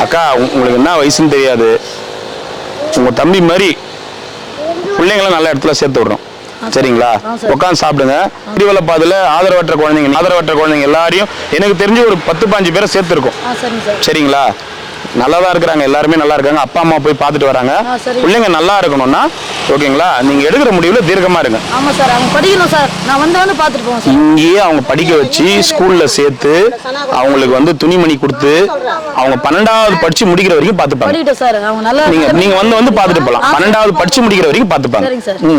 அக்கா உங்களுக்கு என்ன வயசுன்னு தெரியாது. உங்க தம்பி மாதிரி பிள்ளைங்களை நல்ல இடத்துல சேர்த்து விடுறோம். சரிங்களா? உட்காந்து சாப்பிடுங்க. திருவள்ளப்பாதுல ஆதரவற்ற குழந்தைங்க எல்லாரையும் எனக்கு தெரிஞ்சு ஒரு 10-15 பேரை சேர்த்துருக்கோம். சரிங்களா? நல்லா தான் இருக்கிறாங்க, எல்லாருமே நல்லா இருக்காங்க. அப்பா அம்மா போய் பார்த்துட்டு வராங்க. பிள்ளைங்க நல்லா இருக்கணும்னா ஓகேங்களா, நீங்க எடுக்கிற முடிவுல தீர்க்கமா இருங்க. ஆமா சார், அவங்க படிக்கணும் சார். நான் வந்து பார்த்துட்டு போவேன் சார். இங்கேயே அவங்க படிக்க வச்சு ஸ்கூல்ல சேர்த்து அவங்களுக்கு வந்து துணிமணி கொடுத்து அவங்க 12வது படிச்சு முடிக்கிற வரைக்கும் பார்த்துப்பாங்க சார். அவங்க நல்லா நீங்க வந்து பார்த்துட்டு போலாம். 12வது படிச்சு முடிக்கிற வரைக்கும் பார்த்துப்பாங்க.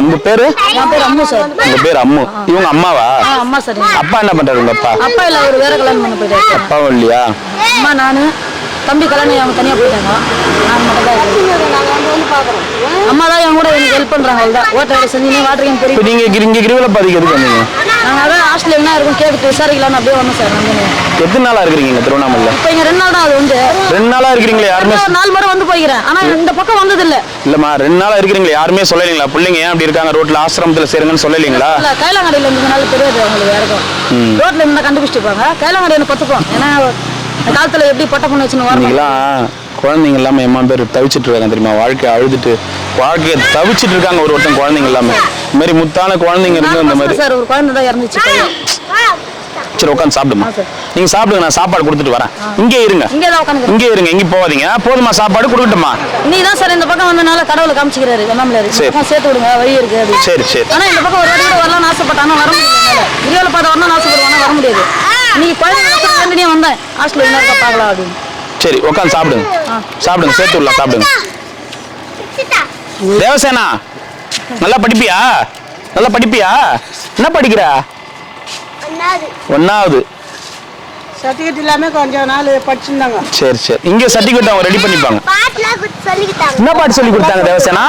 உங்க பேரு? என் பேர் அம்மு சார். உங்க பேர் அம்மு. இவங்க அம்மாவா? அம்மா சார். அப்பா என்ன பண்றாரு உங்க அப்பா? அப்பா இல்ல, அவர் வேற கல்யாணம் பண்ண போயிட்டாரு. அப்பாவும் இல்லையா? அம்மா நானு தம்பி கல்யாணம் அவங்க தனியா போயிட்டாங்க. நான் மட்டும் தான் அம்மா தான் என் கூட எனக்கு ஹெல்ப் பண்றாங்க. அவ்வளவுதான். ஓட்டர் செஞ்சு வாட்டர் கேன் பெரிய. நீங்க இங்க கிரிவலப்பாதைக்கு எதுக்கு வந்தீங்க? நாங்க அதான் ஹாஸ்டல் என்ன இருக்கும் கேட்டு விசாரிக்கலாம்னு அப்படியே வந்தோம் சார். எத்தனை நாளா இருக்கிறீங்க திருவண்ணாமலை? இப்போ இங்க 2 நாள் தான். அது வந்து 2 நாளா இருக்கிறீங்களே? யாருமே 4 முறை வந்து போய்க்கிறேன். ஆனா இந்த பக்கம் வந்தது இல்ல. இல்லம்மா 2 நாளா இருக்கிறீங்களே, யாருமே சொல்லலீங்களா பிள்ளைங்க ஏன் அப்படி இருக்காங்க ரோட்ல ஆசிரமத்துல சேருங்கன்னு சொல்லலீங்களா? இல்ல, கைலாங்கடையில இருந்ததுனால தெரியாது அவங்களுக்கு. யாருக்கும் ரோட்ல இருந்தா கண்டுபிடிச்சிருப்பாங்க. கைலாங்கடை எனக்கு பத்துப்போம். ஏன்னா காலத்துல எப்படி பட்ட பொண்ணு வச்சுன்னு வரலாம். குழந்தைங்க இல்லாம எம்மா பேர் தவிச்சிட்டு இருக்காங்க தெரியுமா? வாழ்க்கையை அழுதுட்டு வாழ்க்கையை தவிச்சிட்டு இருக்காங்க. ஒருத்தன் குழந்தைங்க இல்லாம இந்த மாதிரி முத்தான குழந்தைங்க இருக்கு. அந்த மாதிரி சார் ஒரு குழந்தை தான் இறந்துச்சு. சரி உட்காந்து சாப்பிடுமா. நீங்க சாப்பிடுங்க, நான் சாப்பாடு கொடுத்துட்டு வரேன். இங்கே இருங்க, இங்கே இருங்க, எங்க போவாதீங்க. போதுமா சாப்பாடு கொடுக்கட்டுமா? நீ தான் சார் இந்த பக்கம் வந்தனால கடவுளை காமிச்சிக்கிறாரு. சேர்த்து விடுங்க, வழி இருக்கு. சரி சரி. ஆனா இந்த பக்கம் ஒரு வாட்டி கூட வரலாம்னு ஆசைப்பட்டானா வர முடியல. வீடியோல பார்த்து வரணும்னு ஆசைப்படுவானா வர முடியாது. நீ குழந்தை வந்தேன் ஹாஸ்டல் என்ன இருக்கா பார்க்கலாம் அப்படின்னு. சரி உட்காந்து சாப்பிடுங்க, சாப்பிடுங்க, சேர்த்து விடலாம், சாப்பிடுங்க. தேவசேனா நல்லா படிப்பியா? நல்லா படிப்பியா? என்ன படிக்கிற? 1வது. சர்டிஃபிகேட் இல்லாம கொஞ்ச நாள் படிச்சிருந்தாங்க. சரி சரி. இங்க சர்டிஃபிகேட் அவங்க ரெடி பண்ணிப்பாங்க. என்ன பாட்டு சொல்லி கொடுத்தாங்க தேவசேனா?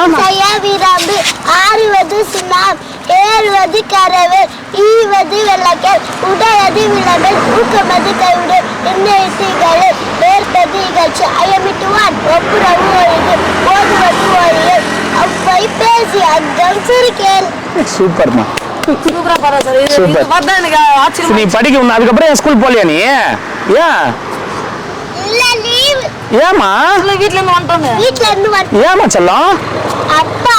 வீராம்பு, ஆறுவது சுண்ணாம், ஏறுவது கரவு, ஈவது வெள்ளக்கல், உடையது விளம்பல், ஊக்கமது கைவிடு, இன்னைகள், வேர்ப்பது இகழ்ச்சி, அயமிட்டுவான், ஒப்புரவு ஒழிது, ஓதுவது ஒழியல், அவ்வை பேசி அங்கம் சிரிக்கேன். சூப்பர்மா. சூப்பரா பாரு சார். இது பார்த்தா எனக்கு ஆச்சரியம். நீ படிக்க அதுக்கப்புறம் ஸ்கூல் போலியா நீ? ஏன்? இல்ல லீவ். ஏமா? வீட்ல இருந்து வந்துட்டோம். வீட்ல இருந்து வந்து. ஏமா செல்லம்? அப்பா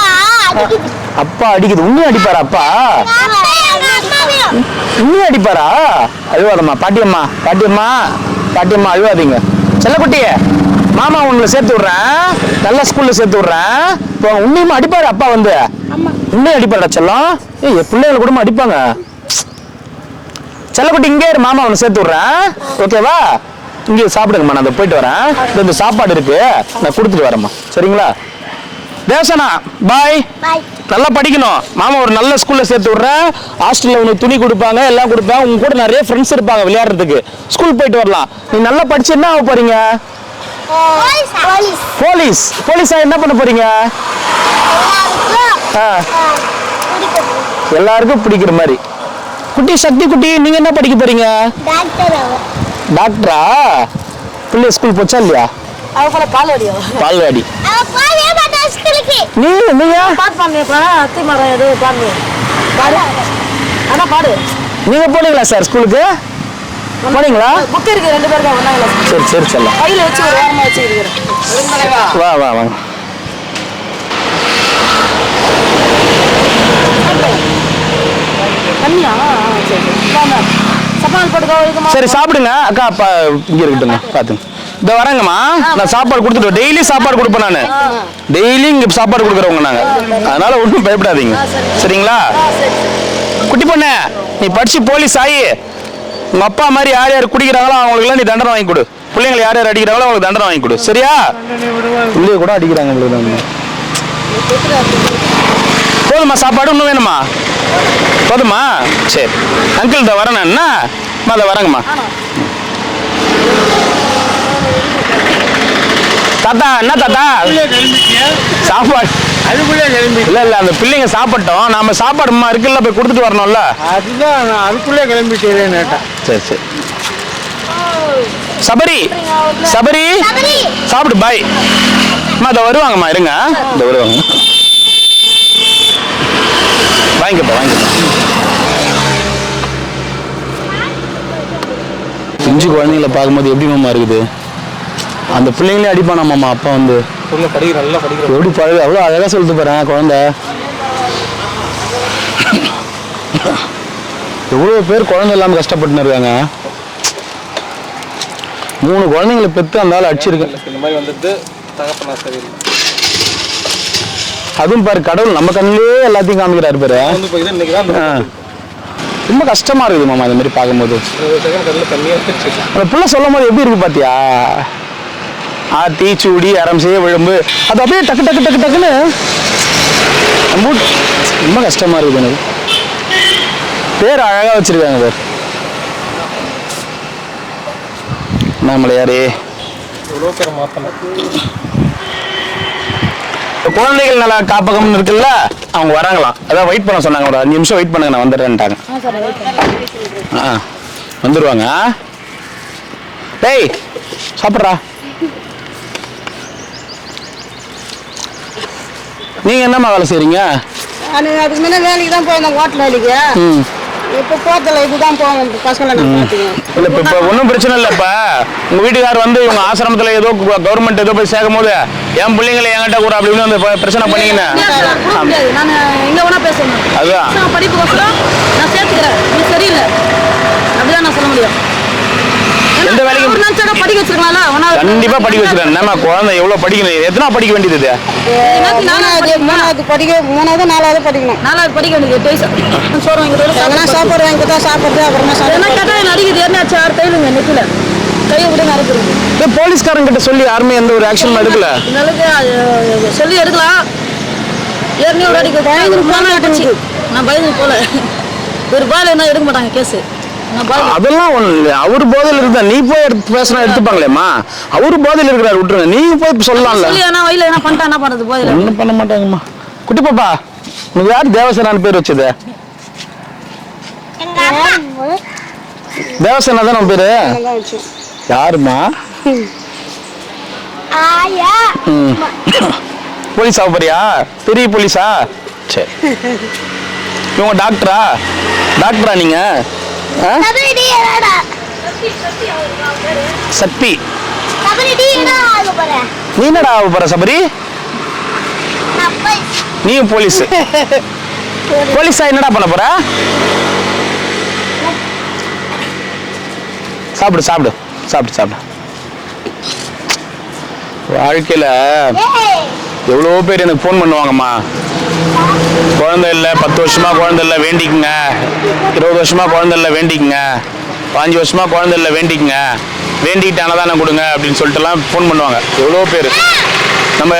அடிக்குது. அப்பா அடிக்குது. உன்னையும் அடிப்பாரா அப்பா? உன்னையும் அடிப்பாரா? அழுவாதம்மா. பாட்டியம்மா அழுவாதீங்க. செல்லக்குட்டியே மாமா உங்களை சேர்த்து விடுறேன், நல்ல ஸ்கூல்ல சேர்த்து விடுறேன். இப்போ உன்னையும் அடிப்பாரு அப்பா வந்து? உன்னையும் அடிப்பாரா செல்லம்? பிள்ளைகளை கூட அடிப்பாங்க. செல்லக்குட்டி இங்கே இரு, மாமா உன்னை சேர்த்து விடுறேன். ஓகேவா? இங்கே சாப்பிடுங்கம்மா, நான் போயிட்டு வரேன். இந்த சாப்பாடு இருக்கு, நான் கொடுத்துட்டு வரேம்மா. சரிங்களா? தேவசனா பாய். நல்லா படிக்கணும். மாமா ஒரு நல்ல ஸ்கூல்ல சேர்த்து விடுறேன். ஹாஸ்டல்ல உனக்கு துணி கொடுப்பாங்க, எல்லாம் கொடுப்பாங்க. உங்க கூட நிறைய ஃப்ரெண்ட்ஸ் இருப்பாங்க விளையாடுறதுக்கு. ஸ்கூல் போயிட்டு வரலாம். நீ நல்லா படிச்சு என்ன ஆக போறீங்க? போலீஸ். போலீஸா என்ன பண்ண போறீங்க? எல்லாருக்கும் பிடிக்கிற மாதிரி. குட்டி சக்தி குட்டி, நீங்க என்ன படிக்க போறீங்க? டாக்டரா? பிள்ளை ஸ்கூல் போச்சா இல்லையா? பால்வாடி. நீங்க போனீங்களா சார் ஸ்கூலுக்கு? போனீங்களா? புக் இருக்கு 2 பேருக்கு வந்தாங்களா? சரி சரி செல்லம். கையில வச்சு ஒரு வாரமா வச்சு இருக்கேன். வா வா வாங்க. கம்மியா? சரி வாங்க. சப்பால் போட்டுக்கோ. சரி சாப்பிடுங்க. அக்கா அப்பா இங்க இருக்கட்டுங்க, பாத்துங்க. இந்த வரேங்கம்மா, நான் சாப்பாடு கொடுத்துட்டு டெய்லி சாப்பாடு கொடுப்பேன். நான் டெய்லி இங்க சாப்பாடு கொடுக்குறவங்க நாங்க, அதனால ஒன்றும் பயப்படாதீங்க. சரிங்களா? குட்டி பொண்ணு, நீ படிச்சு போலீஸ் ஆகி உங்க அப்பா மாதிரி யார் யார் குடிக்கிறாங்களோ அவங்களுக்குலாம் நீ தண்டனை வாங்கி கொடு. பிள்ளைங்களை யார் யார் அடிக்கிறாங்களோ அவங்களுக்கு தண்டனை வாங்கி கொடு. சரியா? பிள்ளைய கூட அடிக்கிறாங்க. போதுமா சாப்பாடு? இன்னும் வேணுமா? போதுமா? சரி அங்கிள் தான் வரேன். என்ன அதை வரேங்கம்மா. தாத்தா என்ன தாத்தா சாப்பாடு? அதுக்குள்ளே கிளம்பி இல்ல இல்ல அந்த பிள்ளைங்க சாப்பிட்டோம், நாம சாப்பாடு இருக்குல்ல போய் கொடுத்துட்டு வரணும்ல. அதுதான் நான் அதுக்குள்ளே கிளம்பிட்டேன். சரி சரி. சபரி சபரி சாப்பிடு. பாய். அம்மா இதை வருவாங்கம்மா, இருங்க. இந்த வருவாங்க. வாங்கிக்கப்பா வாங்கிக்கப்பா. பிஞ்சு குழந்தைங்களை பார்க்கும்போது எப்படி மாமா இருக்குது? அந்த பிள்ளைங்களே அடிப்பானா மாமா அப்பா வந்து? நல்லா படிக்கிறேன். எப்படி பழகு? அவ்வளோ அழகாக சொல்லிட்டு போகிறேன் குழந்தை. எவ்வளோ பேர் குழந்தை இல்லாமல் கஷ்டப்பட்டுன்னு இருக்காங்க. 3 குழந்தைங்களை பெற்று அந்த ஆள் அடிச்சிருக்கேன். இந்த மாதிரி வந்துட்டு தகப்பனா சரியில்லை. அதுவும் பாரு, கடவுள் நம்ம கண்ணிலே எல்லாத்தையும் காமிக்கிறாரு பாரு. ரொம்ப கஷ்டமா இருக்குது மாமா இந்த மாதிரி பார்க்கும்போது. அந்த பிள்ளை சொல்லும் போது எப்படி இருக்கு பாத்தியா? ஆத்தி சூடி அரம்சே விழும்பு அது அப்படியே டக்கு டக்கு டக்கு டக்குன்னு ரொம்ப கஷ்டமா இருக்குது எனக்கு. பேர் அழகா வச்சிருக்காங்க பேர். நம்மள யாரு குழந்தைகள் நல காப்பகம்னு இருக்குல்ல, அவங்க வராங்களாம். அதான் வெயிட் பண்ண சொன்னாங்க. ஒரு 5 நிமிஷம் வெயிட் பண்ணுங்க, நான் வந்துடுறேன்ட்டாங்க. வந்துருவாங்க. டேய் சாப்பிட்றா. நீங்க என்னம்மா வேலை செய்றீங்க? அதுக்கு முன்ன வேலைக்கு தான் போயிருந்தேன், ஹோட்டல் வேலைக்கு. இப்போ போறதில்ல, இதுதான் போவோம் பசங்களை நான் பார்த்துக்கேன். இல்லை இப்போ ஒன்றும் பிரச்சனை இல்லை. இப்போ உங்கள் வீட்டுக்கார் வந்து இவங்க ஆசிரமத்தில் ஏதோ கவர்மெண்ட் ஏதோ போய் சேர்க்கும் போது என் பிள்ளைங்களை என்கிட்ட கூட அப்படின்னு வந்து பிரச்சனை பண்ணிக்கினேன். நான் எங்க வேணா பேசணும். அதுதான் படிப்புக்கோசரம் நான் சேர்த்துக்கிறேன். இது சரியில்லை அப்படிதான் நான் சொல்ல முடியும். எந்த வேலைக்கும் படிக்க வச்சிருக்கலாம்ல. கண்டிப்பா படிக்க வச்சிருக்கேன். என்னம்மா குழந்தை எவ்வளவு படிக்கணும்? எத்தனை படிக்க வேண்டியது? மூணாவது படிக்கணும். 4வது படிக்க வேண்டியது. 8 வயசு சோறு வாங்கி சாப்பாடு வாங்கி கொடுத்தா சாப்பிடுறது. அப்புறமா கேட்டா நடிக்குது. என்ன ஆறு கையிலுங்க நெத்தில கையை விட நடக்குது. போலீஸ்காரங்க கிட்ட சொல்லி யாருமே எந்த ஒரு ஆக்ஷன் எடுக்கல. சொல்லி எடுக்கலாம். ஏற்கனவே ஒரு அடிக்க நான் பயந்து போல ஒரு பால் என்ன எடுக்க மாட்டாங்க கேஸ். அதெல்லாம் ஒண்ணு இல்ல. அவர் போதையில் இருந்தா நீ போய் பேசினா எடுத்துப்பாங்களேம்மா. அவரு போதையில் இருக்கிறாரு, விட்டுருங்க. நீங்க போய் சொல்லலாம்ல. வயல என்ன பண்ணிட்டா என்ன பண்றது? போதையில ஒண்ணும் பண்ண மாட்டாங்கம்மா. குட்டி பாப்பா, உனக்கு யார் தேவசேனான்னு பேர் வச்சது? தேவசேனா தான் நம்ம பேரு. யாருமா? போலீஸ் ஆக போறியா? பெரிய போலீஸா? சரி. இவங்க டாக்டரா? டாக்டரா நீங்க? சக்தி. நீ என்னடா ஆக போற சபரி? நீயும் போலீஸ். போலீஸா என்னடா பண்ண போற? சாப்பிடு சாப்பிடு சாப்பிடு சாப்பிடு. வாழ்க்கையில எவ்வளோ பேர் எனக்கு ஃபோன் பண்ணுவாங்கம்மா. குழந்தை இல்லை, 10 வருஷமா குழந்தை இல்லை, வேண்டிக்குங்க. 20 வருஷமா குழந்தை இல்லை, வேண்டிக்குங்க. 5 வருஷமா குழந்தை இல்லை வேண்டிக்குங்க, வேண்டிக்கிட்டு அன்னதானம் கொடுங்க அப்படின்னு சொல்லிட்டுலாம் ஃபோன் பண்ணுவாங்க எவ்வளோ பேர். நம்ம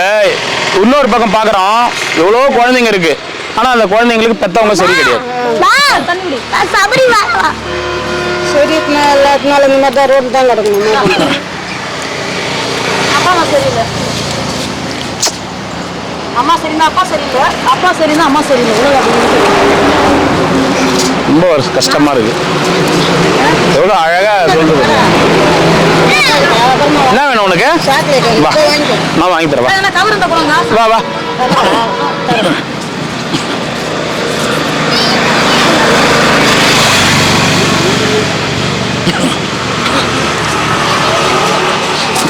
இன்னொரு பக்கம் பார்க்குறோம், எவ்வளோ குழந்தைங்க இருக்கு, ஆனால் அந்த குழந்தைங்களுக்கு பெற்றவங்க சரி கிடையாது. சரி எல்லாத்தினால இந்த மாதிரி தான் ரோடு தான் கிடக்கணும். அப்பா சரியில்லை, அம்மா சரினா அப்பா சரியில்லை, அப்பா சரினா அம்மா சரியில்லை. ரொம்ப கஷ்டமா இருக்கு. எவ்வளோ அழகா சொல்றது. என்ன வேணும் உனக்கு? வா நான் வாங்கி தரேன். வா வா.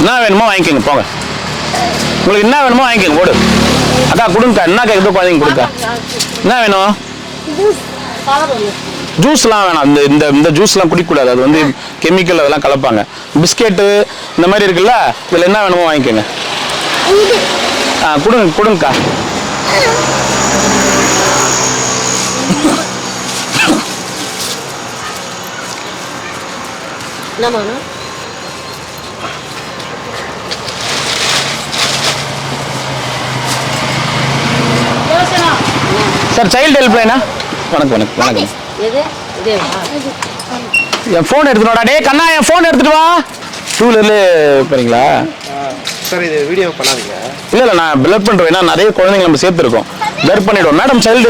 என்ன வேணுமோ வாங்கிக்கோங்க போங்க. உங்களுக்கு என்ன வேணுமோ வாங்கிக்கோங்க. ஓடு அக்கா கொடுங்கக்கா. என்ன கேட்குதோ குழந்தைங்க கொடுக்க. என்ன வேணும்? ஜூஸ்லாம் வேணாம். இந்த இந்த இந்த ஜூஸ்லாம் குடிக்கக்கூடாது, அது வந்து கெமிக்கல் அதெல்லாம் கலப்பாங்க. பிஸ்கெட்டு இந்த மாதிரி இருக்குல்ல, இதில் என்ன வேணுமோ வாங்கிக்கோங்க. கொடுங்க கொடுங்கக்கா. Sir child ஹெல்ப்லைனா? வணக்கம் வணக்கம் வணக்கம். என் ஃபோன் எடுத்துட்டு டே கண்ணா, என் ஃபோன் எடுத்துட்டு வா. 2வீலர்ல போறீங்களா சார்? இது வீடியோ பண்ணாதீங்க. இல்லை நான் பிளர் பண்ணுறேன். ஏன்னா நிறைய குழந்தைங்க நம்ம சேர்த்துருக்கோம், பிளர் பண்ணிவிடுவோம். மேடம் சைல்டு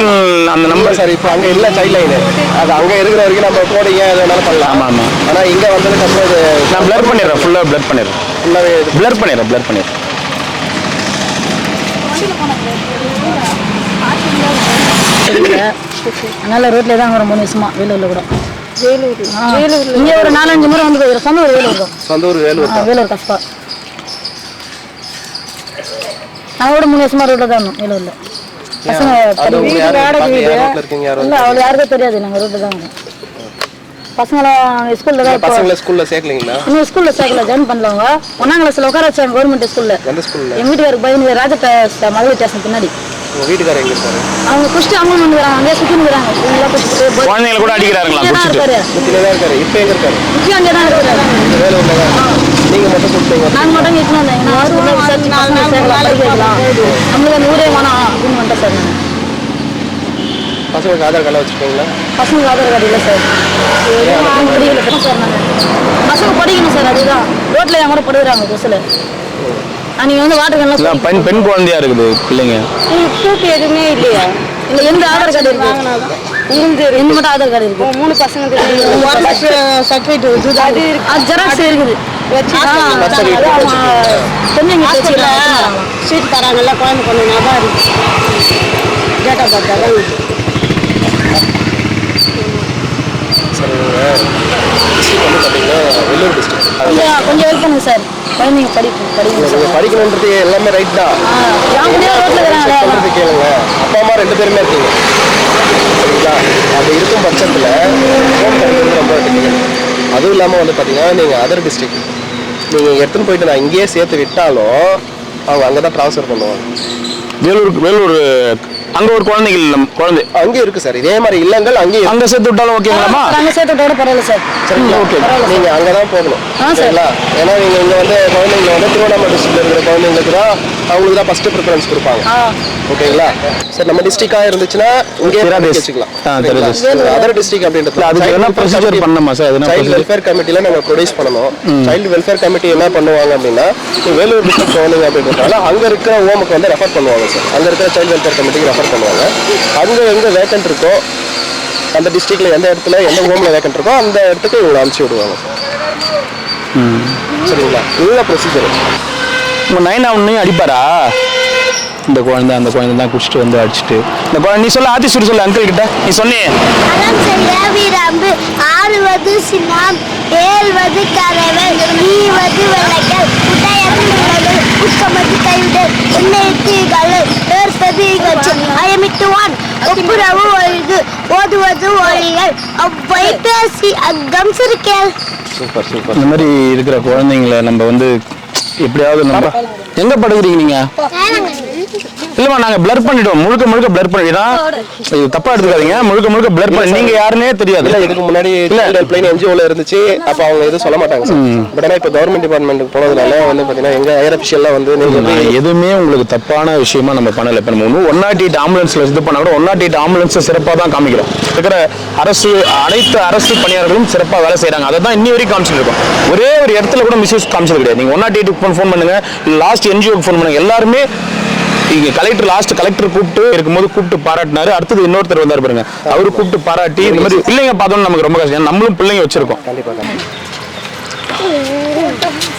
அந்த நம்பர் சார் இப்போ அங்கே இல்லை சைல்ட் லைனு, அது அங்கே இருக்கிற வரைக்கும் நம்ம போடிங்க எது வேணாலும் பண்ணலாம். ஆமாம் ஆமாம். ஆனால் இங்கே வந்ததுக்கு அப்புறம் இது நான் பிளர் பண்ணிடுறேன், ஃபுல்லாக பிளர் பண்ணிடுறேன், ஃபுல்லாகவே பிளர் பண்ணிடுறேன். அதனால ரோட்ல தான் வரும் 3 வருஷமா. வேலூர்ல கூட வேலூர் இங்கே ஒரு 4-5 முறை வந்து போயிடும். சொந்த ஊர் வேலூர் தான். சொந்த ஊர் வேலூர். வேலூர் கஷ்டா. நான் கூட 3 வருஷமா ரோட்ல தான் இருந்தோம் வேலூர்ல. பசங்க இல்லை அவ்வளோ யாருக்கும் தெரியாது, நாங்கள் ரோட்ல தான் வரோம். பசங்களாம் ஸ்கூல்ல தான். பசங்களை ஸ்கூல்ல சேர்க்கலீங்களா? இன்னும் ஸ்கூல்ல சேர்க்கல, ஜாயின் பண்ணலவங்க. 1ஆம் கிளாஸ்ல உட்கார வச்சாங்க கவர்மெண்ட் ஸ்கூல்ல. எந்த ஸ்கூல்ல? எங்கள் வீட்டுக்காருக்கு பையன் ராஜா மதுரை ஸ்டேஷன் பின்னாடி. உங்க வீட்டுக்காரர் எங்க இருக்காரு? அவங்க குடிச்சிட்டு அவங்க வந்துக்கிறாங்க, அங்கேயே சுற்றினுக்குறாங்க. குழந்தைங்களை கூட அடிக்கிறாங்களா? இருக்காரு. இப்போ எங்க இருக்காரு? இப்பயும் அங்கே தான் இருக்கிறாரு. வேலூர்ல தான். நீங்க மட்டும் கொடுத்தீங்க? நாங்கள் மட்டும் கேட்கணும் வந்தேன். நம்மளுக்கு அந்த ஊரே வேணாம் அப்படின்னு வந்துட்டேன் சார். நான் பசங்களுக்கு ஆதார் கார்டு வச்சுருக்கீங்களா? பசங்களுக்கு ஆதார் கார்டு இல்லை சார். படிக்கல சார். நாங்கள் பசங்க படிக்கணும் சார், அதுதான் ரோட்டில் என் கூட படுகிறாங்க பஸ்ஸில். நீங்கள் வந்து வாட்டர் கேன்லாம் பெண் குழந்தையா இருக்குது பிள்ளைங்க. கூட்டு எதுவுமே இல்லையா? இல்லை எந்த ஆதார் கார்டு இருக்கு? எந்த மட்டும் ஆதார் கார்டு இருக்கு? 3 பசங்க சர்டிஃபிகேட் அது ஜெராக்ஸ் இருக்குது. சீட் தராங்கல்ல குழந்தை பொண்ணு, அதான் இருக்கு. டேட் ஆஃப் பர்த் அதான் வெள்ளூர் டிஸ்ட்ரிக்ட். கொஞ்சம் ஹெல்ப் பண்ணுங்க சார். குழந்தைங்க படிக்கணுன்றது எல்லாமே ரைட் தான். சொல்றது கேளுங்க. அப்பா அம்மா 2 பேருமே இருக்கீங்க சரிங்களா? அப்படி இருக்கும் பட்சத்தில் ஹோம் கல்வி ரொம்ப இருக்குது. அதுவும் இல்லாமல் வந்து பார்த்தீங்கன்னா நீங்கள் அதர் டிஸ்ட்ரிக்ட் நீங்கள் எடுத்துன்னு போயிட்டு நான் இங்கேயே சேர்த்து விட்டாலும் அவங்க அங்கே தான் ட்ரான்ஸ்ஃபர் பண்ணுவாங்க. வேலூர் அங்க ஒரு குழந்தைகள் குழந்தை அங்கே இருக்கு சார். இதே மாதிரி இல்லங்கள் அங்கேயும் அங்கே சேர்த்து விட்டாலும் ஓகேங்களாமா? அங்கே சேர்த்து விட்டாலும் பரவாயில்ல சார். சரிங்களா? ஓகே. நீங்கள் அங்கே தான் போகணும் சரிங்களா? ஏன்னா நீங்கள் இங்கே வந்து குழந்தைங்களை வந்து திருவண்ணாமலை டிஸ்ட்ரிக்டில் இருக்கிற குழந்தைங்களுக்கு தான் அவங்களுக்கு தான் ஃபஸ்ட்டு ப்ரிஃபரன்ஸ் கொடுப்பாங்க. ஓகேங்களா? சார் நம்ம டிஸ்ட்ரிக்டாக இருந்துச்சுன்னா இங்கே வச்சுக்கலாம். அதர் டிஸ்ட்ரிக்ட் அப்படின்றது அதுக்கு என்ன ப்ரொசீஜர் பண்ணணுமா சார்? சைல்டு வெல்ஃபேர் கமிட்டியில் நாங்கள் ப்ரொடியூஸ் பண்ணணும். சைல்டு வெல்ஃபேர் கமிட்டி என்ன பண்ணுவாங்க அப்படின்னா வேலூர் டிஸ்ட்ரிக்ட் குழந்தைங்க அப்படின்றதால அங்கே இருக்கிற ஹோமுக்கு வந்து ரெஃபர் பண்ணுவாங்க சார். அங்கே இருக்கிற சைல்டு வெல்ஃபேர் கமிட்டிக்கு ரெஃபர் பண்ணுவாங்க. அங்கே எங்கே வேக்கன்ட் இருக்கோ அந்த டிஸ்ட்ரிக்டில் எந்த இடத்துல எந்த ஹோமில் வேக்கன்ட் இருக்கோ அந்த இடத்துக்கு இவங்களை அனுப்பிச்சி விடுவாங்க சரிங்களா? இதுதான் ப்ரொசீஜர். உங்கள் 9 அடிப்பாரா? இந்த குழந்தை அந்த குழந்தை தான் குடிச்சிட்டு வந்து அடிச்சுட்டு இந்த குழந்தை. நீ சொல்ல ஆதிஸ்வரி சொல்ல அங்கிள் கிட்ட நீ சொன்னியே. ஆறுவது சின்னம், ஏழ்வது கரவல், ஈவது விளக்கல், உடையது விளவல், உக்கமது கைவிடல், எண்ணெய்கள், ஏற்பது இகழ்ச்சி, அயமிட்டுவான், ஒப்புரவு ஒழுகு, ஓதுவது ஒழிகள், அவ்வை பேசி அக்கம் சிரிக்கல். Super super. இந்த மாதிரி இருக்கிற குழந்தைங்களை நம்ம வந்து எப்படியாவது நம்ம எங்க படுக்கிறீங்க நீங்க? இல்லம்மா நாங்க பிளர் பண்ணிட்டோம், முழுக்க பிளர் பண்ணிதான். இது தப்பா எடுத்துக்காதீங்க, முழுக்க பிளர் பண்ணி நீங்க யாருன்னே தெரியாது. இல்ல இதுக்கு முன்னாடி ஹெல்ப்லைன் NGOல இருந்துச்சு, அப்ப அவங்க எதுவும் சொல்ல மாட்டாங்க சார். பட் ஆனா இப்ப கவர்மெண்ட் டிபார்ட்மெண்ட்டுக்கு போனதுனால வந்து பாத்தீங்கன்னா எங்க ஹையர் அபிஷியல்லாம் வந்து நீங்க எதுவுமே உங்களுக்கு தப்பான விஷயமா நம்ம பண்ணல. இப்ப நம்ம 108 ஆம்புலன்ஸ்ல இது பண்ணா கூட 108 ஆம்புலன்ஸ் சிறப்பா தான் காமிக்கிறோம். இருக்கிற அனைத்து அரசு பணியாளர்களும் சிறப்பா வேலை செய்யறாங்க. அதை தான் இன்னி வரைக்கும் காமிச்சிட்டு இருக்கோம். ஒரே ஒரு இடத்துல கூட மிஸ்யூஸ் காமிச்சது கிடையாது. நீங்க 108க்கு ஃபோன் பண்ணுங்க, லாஸ்ட் NGOக்கு ஃபோன் பண்ணுங்க, எல்லாருமே இங்க கலெக்டர் கூப்பிட்டு பாராட்டினாரு. அடுத்தது இன்னொருத்தர் வந்தாரு பாருங்க, அவரு கூப்பிட்டு பாராட்டி இந்த மாதிரி பிள்ளைங்க பார்த்தோம்னு நமக்கு ரொம்ப கஷ்டம். நம்மளும் பிள்ளைங்க வச்சிருக்கோம்.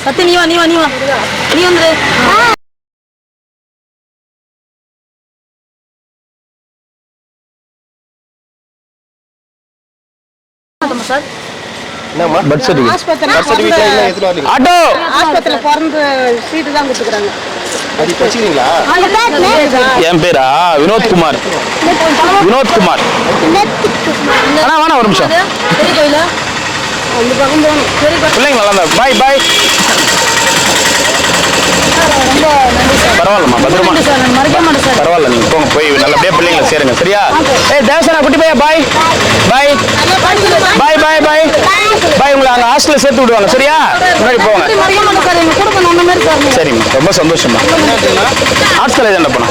சத்து நீ வா வந்து சார். என்னம்மா பர்த் சர்டிஃபிகேட் ஆட்டோ ஆஸ்பத்திரியில பிறந்து சீட்டு தான் கொடுத்துக்கிறாங்க. அது வச்சுக்கிறீங்களா? என் பேரா வினோத்குமார். அண்ணா வேணா ஒரு நிமிஷம். பெரிய கோயில அந்த பக்கம் போகணும். சரி பிள்ளைங்க நல்லா இருந்தா பாய். ரொம்ப நன்றி சார். பரவாயில்லம்மா, பத்திரமா. சார் நான் மறக்க மாட்டேன் சார். பரவாயில்ல, நீங்க போங்க, போய் நல்லபடியா பிள்ளைங்களை சேருங்க, சரியா? தேவசனா குட்டி பையா பாய். உங்களை அங்க ஹாஸ்டல்ல சேர்த்து விடுவாங்க, சரியா? முன்னாடி போங்க. மறக்க மாட்டேன் சார். எங்க குடும்பம் அந்த மாதிரி சார். சரிம்மா, ரொம்ப சந்தோஷமா. ஹாஸ்டல் என்ன பண்ண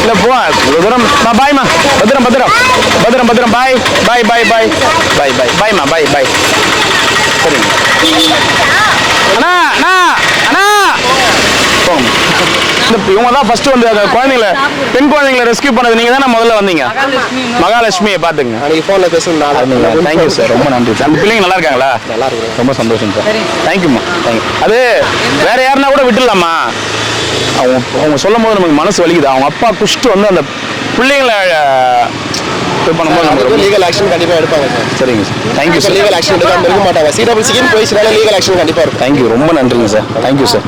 இல்ல போ தூரம். பாய்மா, பத்திரம். பாய்மா, பாய். சரிங்க. அண்ணா போங்க. இவங்க தான் ஃபர்ஸ்ட் வந்து பெண் குழந்தைங்களை ரெஸ்கியூ பண்ணது நீங்க தானே முதல்ல வந்தீங்க. மகாலட்சுமியை பாத்துங்க. அன்னைக்கு போன்ல பேசுனேன். தேங்க்யூ சார், ரொம்ப நன்றி சார். அந்த பிள்ளைங்க நல்லா இருக்காங்களா? நல்லா இருக்கு, ரொம்ப சந்தோஷம் சார். தேங்க்யூம்மா, தேங்க்யூ. அது வேற யாருன்னா கூட விட்டுலாமா, அவங்க சொல்லும் போது நமக்கு மனசு வலிக்குது. அவங்க அப்பா குஷ்டு வந்து அந்த பிள்ளைங்களை பண்ணும்போது லீகல் ஆக்ஷன் கண்டிப்பா எடுப்பாங்க சார். சரிங்க sir, thank you sir. Legal action எடுக்காம இருக்க மாட்டாங்க. CWCக்கு போயிடுச்சுனால லீகல் ஆக்ஷன் கண்டிப்பா இருக்கும். தேங்க்யூ, ரொம்ப நன்றிங்க sir. Thank you sir.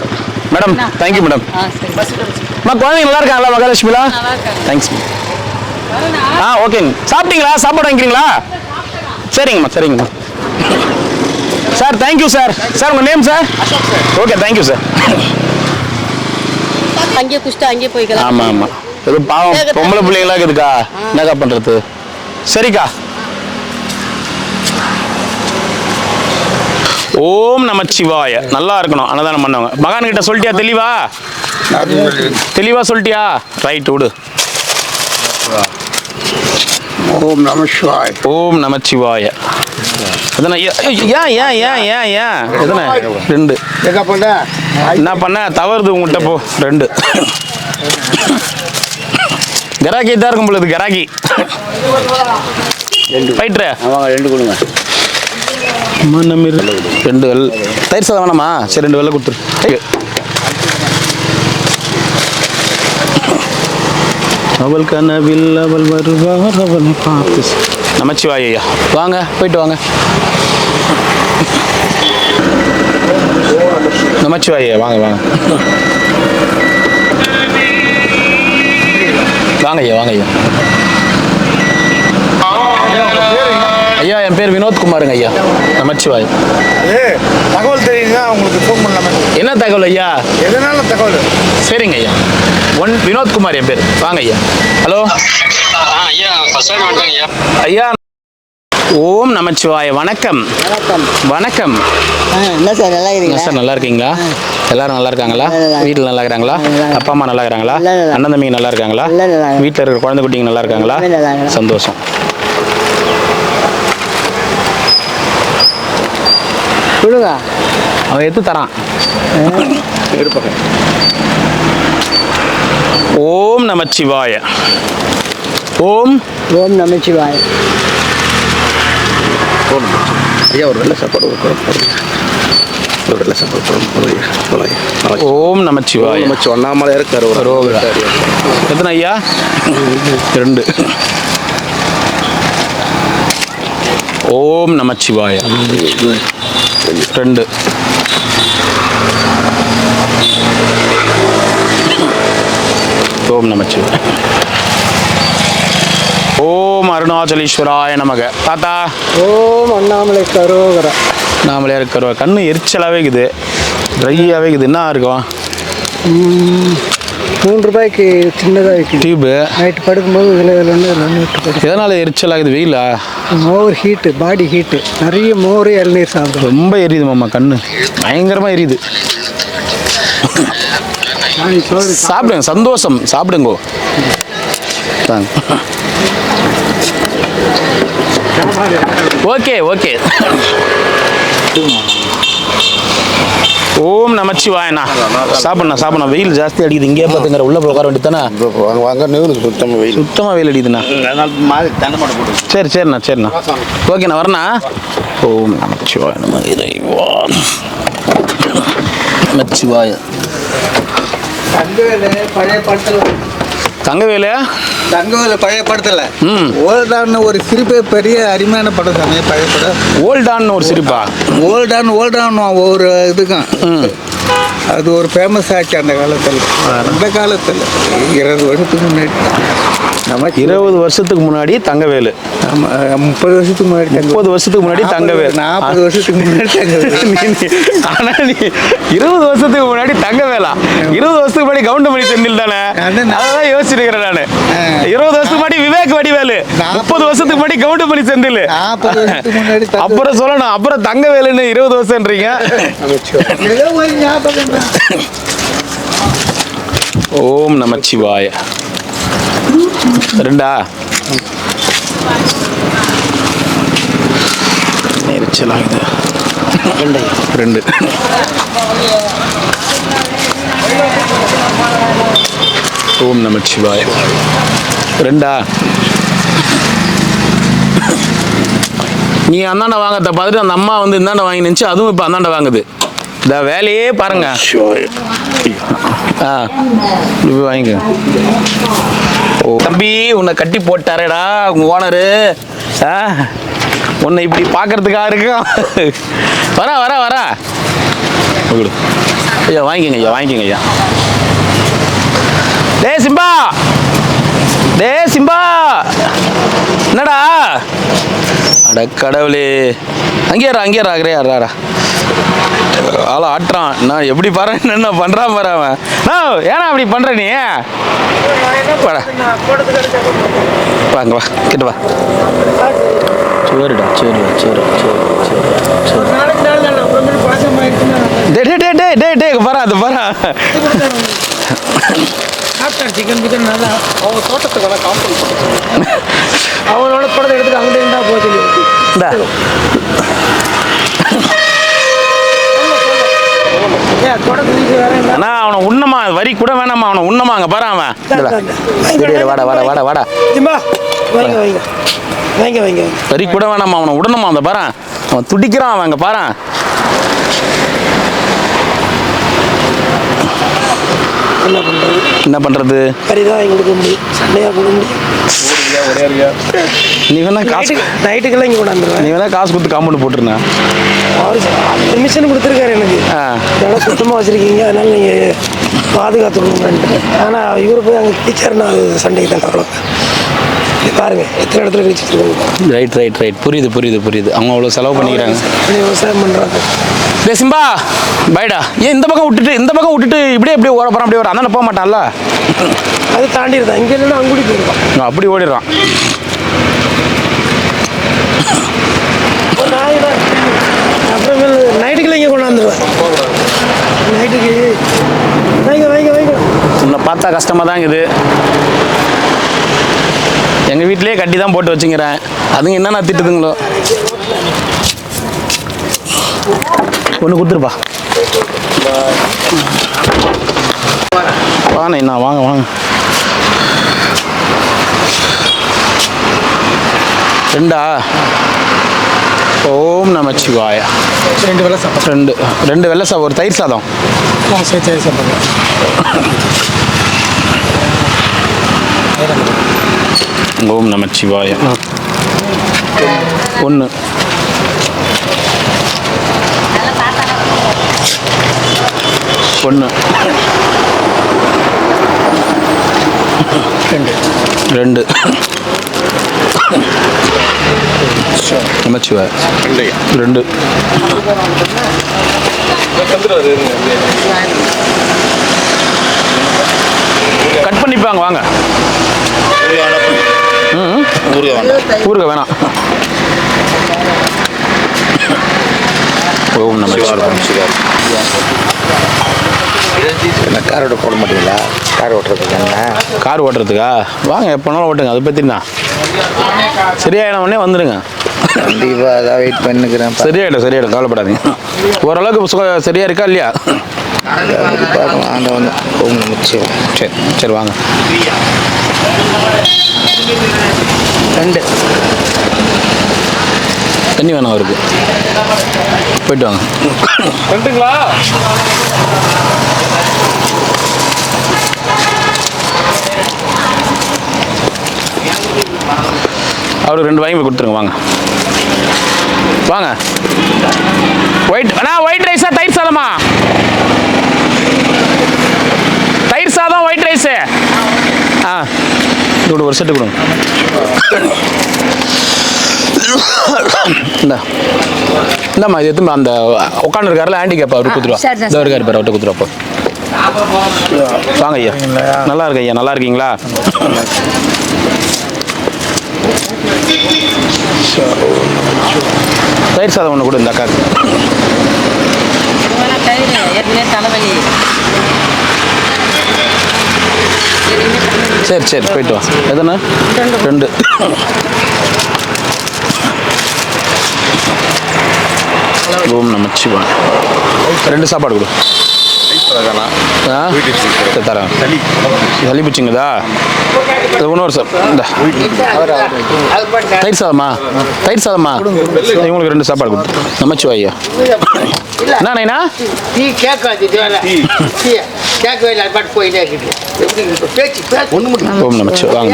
Madam, thank you madam. குழந்தைங்க நல்லா இருக்காங்களா மகாலட்சுமிலா? தேங்க்ஸ். ஓகேங்க. சாப்பிட்டீங்களா? சாப்பாடு வாங்கிக்கிறீங்களா? சரிங்கம்மா. Sir thank you sir. உங்க name sir? Okay, thank you sir. அங்கேயே குஷ்டா அங்கேயே போய்க்கலாம். ஆமா. இது பாவம் பொம்பளை பிள்ளைங்களா இருக்குதுக்கா, என்னக்கா பண்றது? சரிக்கா. ஓம் நமச்சிவாய. நல்லா இருக்கணும், அன்னதானம் பண்ணவங்க. மகான் கிட்ட சொல்லிட்டியா? தெளிவா சொல்லிட்டியா? ரைட், விடு. ஓம் நமச்சிவாய. எத்தனை 2 என்ன பண்ண தவறுது உங்கள்கிட்ட? போ 2 கராக்கி தான் இருக்கும் பொழுது. கராக்கி ஃபைட்ரு 2 கொடுங்க. 2 தயிர் சாதம் வேணாமா? சரி, 2 வெள்ளை கொடுத்துரு. அவள் கனவில் அவள் வருவார், அவள் பார்த்து. நமச்சிவாய ஐயா, வாங்க, போயிட்டு வாங்க. நமச்சிவாய ஐயா, வாங்க ஐயா. ஐயா, என் பேர் வினோத்குமாருங்க ஐயா. நமச்சிவாய். தகவல் தெரியுங்க, உங்களுக்கு ஃபோன் பண்ணலாமே. என்ன தகவல் ஐயா? எதனால தகவல்? சரிங்க ஐயா. வினோத்குமார் என் பேர். வாங்க ஐயா. ஹலோ ஐயா. ஓம் நமச்சிவாய. வணக்கம். என்ன சார், நல்லா இருக்கீங்களா? சார் நல்லா இருக்கீங்களா? எல்லாரும் நல்லா இருக்காங்களா? வீட்டில் நல்லா இருக்கிறாங்களா? அப்பா அம்மா நல்லா இருக்கிறாங்களா? அண்ணன் தம்பிங்க நல்லா இருக்காங்களா? வீட்டில் இருக்கிற குழந்தை குட்டிங்க நல்லா இருக்காங்களா? சந்தோஷம். கொடுங்க, அவன் எடுத்து தரான். ஓம் நமச்சிவாய. ஓம் நமச்சிவாய. ஐயா, ஒரு வெள்ளை சாப்பாடு ஓம் நமச்சிவாய. அண்ணாமலை இருக்காரு. எத்தனை ஐயா? 2. ஓம் நமச்சிவாய. 2. ஓம் நமச்சிவாய. ஓம் அருணாச்சலேஸ்வராய நமக. தாத்தா ஓம் அண்ணாமலை கரோகரா. அண்ணாமலையார் கருவா. கண்ணு எரிச்சலாகவே இருக்குது, ட்ரையாகவே இருக்குது. என்ன இருக்கும்? 3 ரூபாய்க்கு சின்னதாக விற்கிது டியூபு. நைட்டு படுக்கும்போது இதில் ஒன்று எதனால் எரிச்சல் ஆகுது? வெயிலா? மோர் ஹீட்டு, பாடி ஹீட்டு. நிறைய மோர் இளநீர் சாப்பிடும். ரொம்ப எரியுது மாமா, கண்ணு பயங்கரமாக எரியுது. சாப்பிடுங்க, சந்தோஷம், சாப்பிடுங்கோ. Okay okay. ஓம் நமச்சிவாயண்ணா. சாப்பிட்ண்ணா. வெயில் ஜாஸ்தி அடிக்குது. இங்கே பார்த்துங்கிற உள்ள உட்கார வேண்டியதானே? சுத்தமாக வெயில் அடிக்குதுண்ணா. சரிண்ணா. ஓகேண்ணா, வரண்ணா. ஓம் நமச்சிவாய நமச்சிவாய. பழைய படத்தில் தங்கவேலு பழைய படத்தில் ஓல்டான்னு ஒரு சிரிப்பே பெரிய அருமையான படம் சாமி. பழைய படம் ஓல்டான்னு ஒரு சிரிப்பா? ஓல்டான் ஒரு இதுக்கும் அது ஒரு ஃபேமஸ் ஆச்சு அந்த காலத்தில். 20 வருஷத்துக்கு முன்னாடி. 20 வருஷத்துக்கு முன்னாடி தங்கவேலு. 30 வருஷத்துக்கு முன்னாடி. 30 வருஷத்துக்கு முன்னாடி தங்கவேலு. 40 வருஷத்துக்கு முன்னாடி தங்கவேலு. ஆனா நீ 20 வருஷத்துக்கு முன்னாடி தங்கவேலா? 20 வருஷத்துக்கு முன்னாடி கவுண்டமணி செந்தில் தானே? அதான் யோசிச்சிருக்கிறேன் நானு. 20 வருஷத்துக்கு முன்னாடி விவேக் வடிவேலு, 30 வருஷத்துக்கு முன்னாடி கவுண்டமணி செந்தில். அப்புறம் சொல்லணும், அப்புறம் தங்கவேலுன்னு 20 வருஷம்ன்றீங்க. ஓம் நமச்சிவாய. 2 எரிச்சல் ஆகுது. 2 ஓம் நமச்சிவாய. 2 நீ அந்தாண்ட வாங்கத்தை பார்த்துட்டு அந்த அம்மா வந்து இந்தாண்ட வாங்கி நினச்சி அதுவும் இப்போ அந்தாண்ட வாங்குது. இந்த வேலையே பாருங்க. வாங்கிக்க. ஓ தம்பி, உன்னை கட்டி போட்டாரேடா உங்க ஓனரு. உன்னை இப்படி பார்க்கறதுக்காக இருக்கும். வரா ஐயா, வாங்கிக்கங்க ஐயா. டே சிம்பா, என்னடா? அட கடவுளே, அங்கேயா ஆகிறே ஆளை ஆட்டுறான். நான் எப்படி பாரு என்ன பண்றான் பாரு அவன். ஏன்னா அப்படி பண்ற நீ? வாங்க வா, கிட்ட வா. சரிடா. டே பாரா, அது பாரா. சிக்கன் பிக்கன் நல்லா அவங்க தோட்டத்துக்கு காம்பவுண்ட் போட்டு அவனோட படத்தை எடுத்துட்டு அங்கே இருந்தா போகுது. அண்ணா அவனை உண்ணமா, வரி கூட வேணாமா, அவனை உண்ணமா. அங்கே பாரு அவன். வாடா. வரி கூட வேணாமா, அவனை உடணுமா. அந்த பாரு அவன் துடிக்கிறான். அவன் அங்கே பாரு. என்ன பண்றது? நீ வேணா காசு நைட்டுக்கெல்லாம் இங்கே கொண்டாந்துருவேன். நீ வேணா காசு கொடுத்து காம்பவுண்ட் போட்டுருந்தா. பெர்மிஷன் கொடுத்துருக்காரு எனக்கு. இதெல்லாம் சுத்தமாக வச்சுருக்கீங்க, அதனால நீங்கள் பாதுகாத்துக்கணுங்கன்ட்டு. ஆனால் இவரு போய் அங்கே டீச்சர்னா அது சண்டைக்கு தான் கவலை. பாருங்க எத்தனை இடத்துல கிழிச்சிருக்காங்க. ரைட். புரியுது. அவங்க அவ்வளோ செலவு பண்ணிக்கிறாங்க, விவசாயம் பண்ணுறாங்க. டே சிம்பா, பைடா. ஏன் இந்த பக்கம் விட்டுட்டு இப்படியே ஓட போகிறான்? அப்படியே வர அந்தாண்ட போக மாட்டான்ல? அது தாண்டிடுதான். இங்கே இல்லைன்னா அங்குடி போயிருக்கான். அப்படி ஓடிடுறான். அப்புறமேல நைட்டுக்குள்ள இங்கே கொண்டாந்துருவேன். நைட்டுக்கு வைங்க. உன்னை பார்த்தா கஷ்டமாக தான் இருக்குது. எங்கள் வீட்டிலேயே கட்டி தான் போட்டு வச்சுக்கிறேன். அதுங்க என்னென்ன திட்டுதுங்களோ. ஒன்று கொடுத்துருப்பா. வாங்க. 2 ஓம் நமச்சிவாய. 2 வெள்ளை சாப்பாடு. 2 வெள்ளை சாப்பாடு, ஒரு தயிர் சாதம். தயிர் சாப்பாடு. ஓம் நமச்சிவாய. 1 2 நமச்சிவாய. 2 2 போயிட்டு வாங்க வாங்க. ஊருக வேணாம். ஓம் நம சிவாய. கார் ஓட்ட போட மாட்டீங்களா? கார் ஓட்டுறதுக்கு என்ன? கார் ஓட்டுறதுக்கா? வாங்க எப்போனாலும் ஓட்டுங்க, அதை பற்றினா சரியாயிடும் உடனே வந்துடுங்க. கண்டிப்பாக அதான் வெயிட் பண்ணிக்கிறேன். சரியாயிடும் கவலைப்படாதீங்க. ஓரளவுக்கு சரியா இருக்கா இல்லையா? ஆண்டவன் ஓம் நம சிவாய. சரி சரி வாங்க. 2 தண்ணி வேணும் அவருக்கு. போயிட்டு வாங்க. 2ங்களா? அவருக்கு 2 வாங்கி போய் கொடுத்துருங்க. வாங்க வாங்க. ஒயிட் ரைஸா தயிர் சாதமா? தயிர் சாதம் ஒயிட் ரைஸு. இது ஒரு செட்டு கொடுங்க. இந்தாம்மா இது எதுவும் அந்த உட்காந்து இருக்காருல ஹேண்டிகேப் அவருக்கு கொடுத்துருவா. இந்த இருக்காரு பாரு, அவர்கிட்ட கொடுத்துருவாப்போ. வாங்க ஐயா. நல்லா இருக்கு ஐயா. நல்லா இருக்கீங்களா? தயிர் சாதம் ஒன்று கொடு இந்த அக்காக்கு. சரி சரி போயிட்டு வா. எதுனா 2. ஓம் நம சிவாய. 2 சாப்பாடு கொடு. தரேன். சளி பிடிச்சிங்கதா? இன்னொரு சார் இந்த தயிர் சாதமா? தயிர் சாதமா? இவங்களுக்கு 2 சாப்பாடு கொடு. நமச்சிவாயா. என்ன நைனா? ஓம் நமச்சி. வாங்க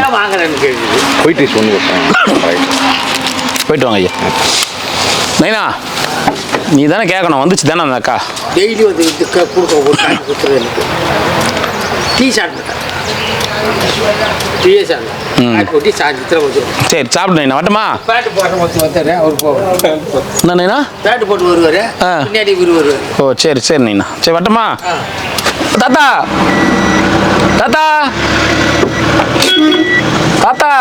போயிட்டு வாங்க ஐயா. நைனா நீ தானே கேட்கணும், வந்துச்சு தானே அந்த அக்கா? டெய்லி வந்து கொடுக்குறது எனக்கு டீ சாப்பிட்டேன். டீயே சாப்பிட்டேன். சாயந்தரம் வந்து சரி சாப்பிடு நைனா. வட்டமா பேட்டு போட்டு வந்துடுறேன். அவர் போவார். என்ன நைனா? பேட்டு போட்டு வருவார். பின்னாடி வருவார். ஓ சரி சரி நைனா. சரி வட்டமா. தாத்தா தாத்தா தாத்தா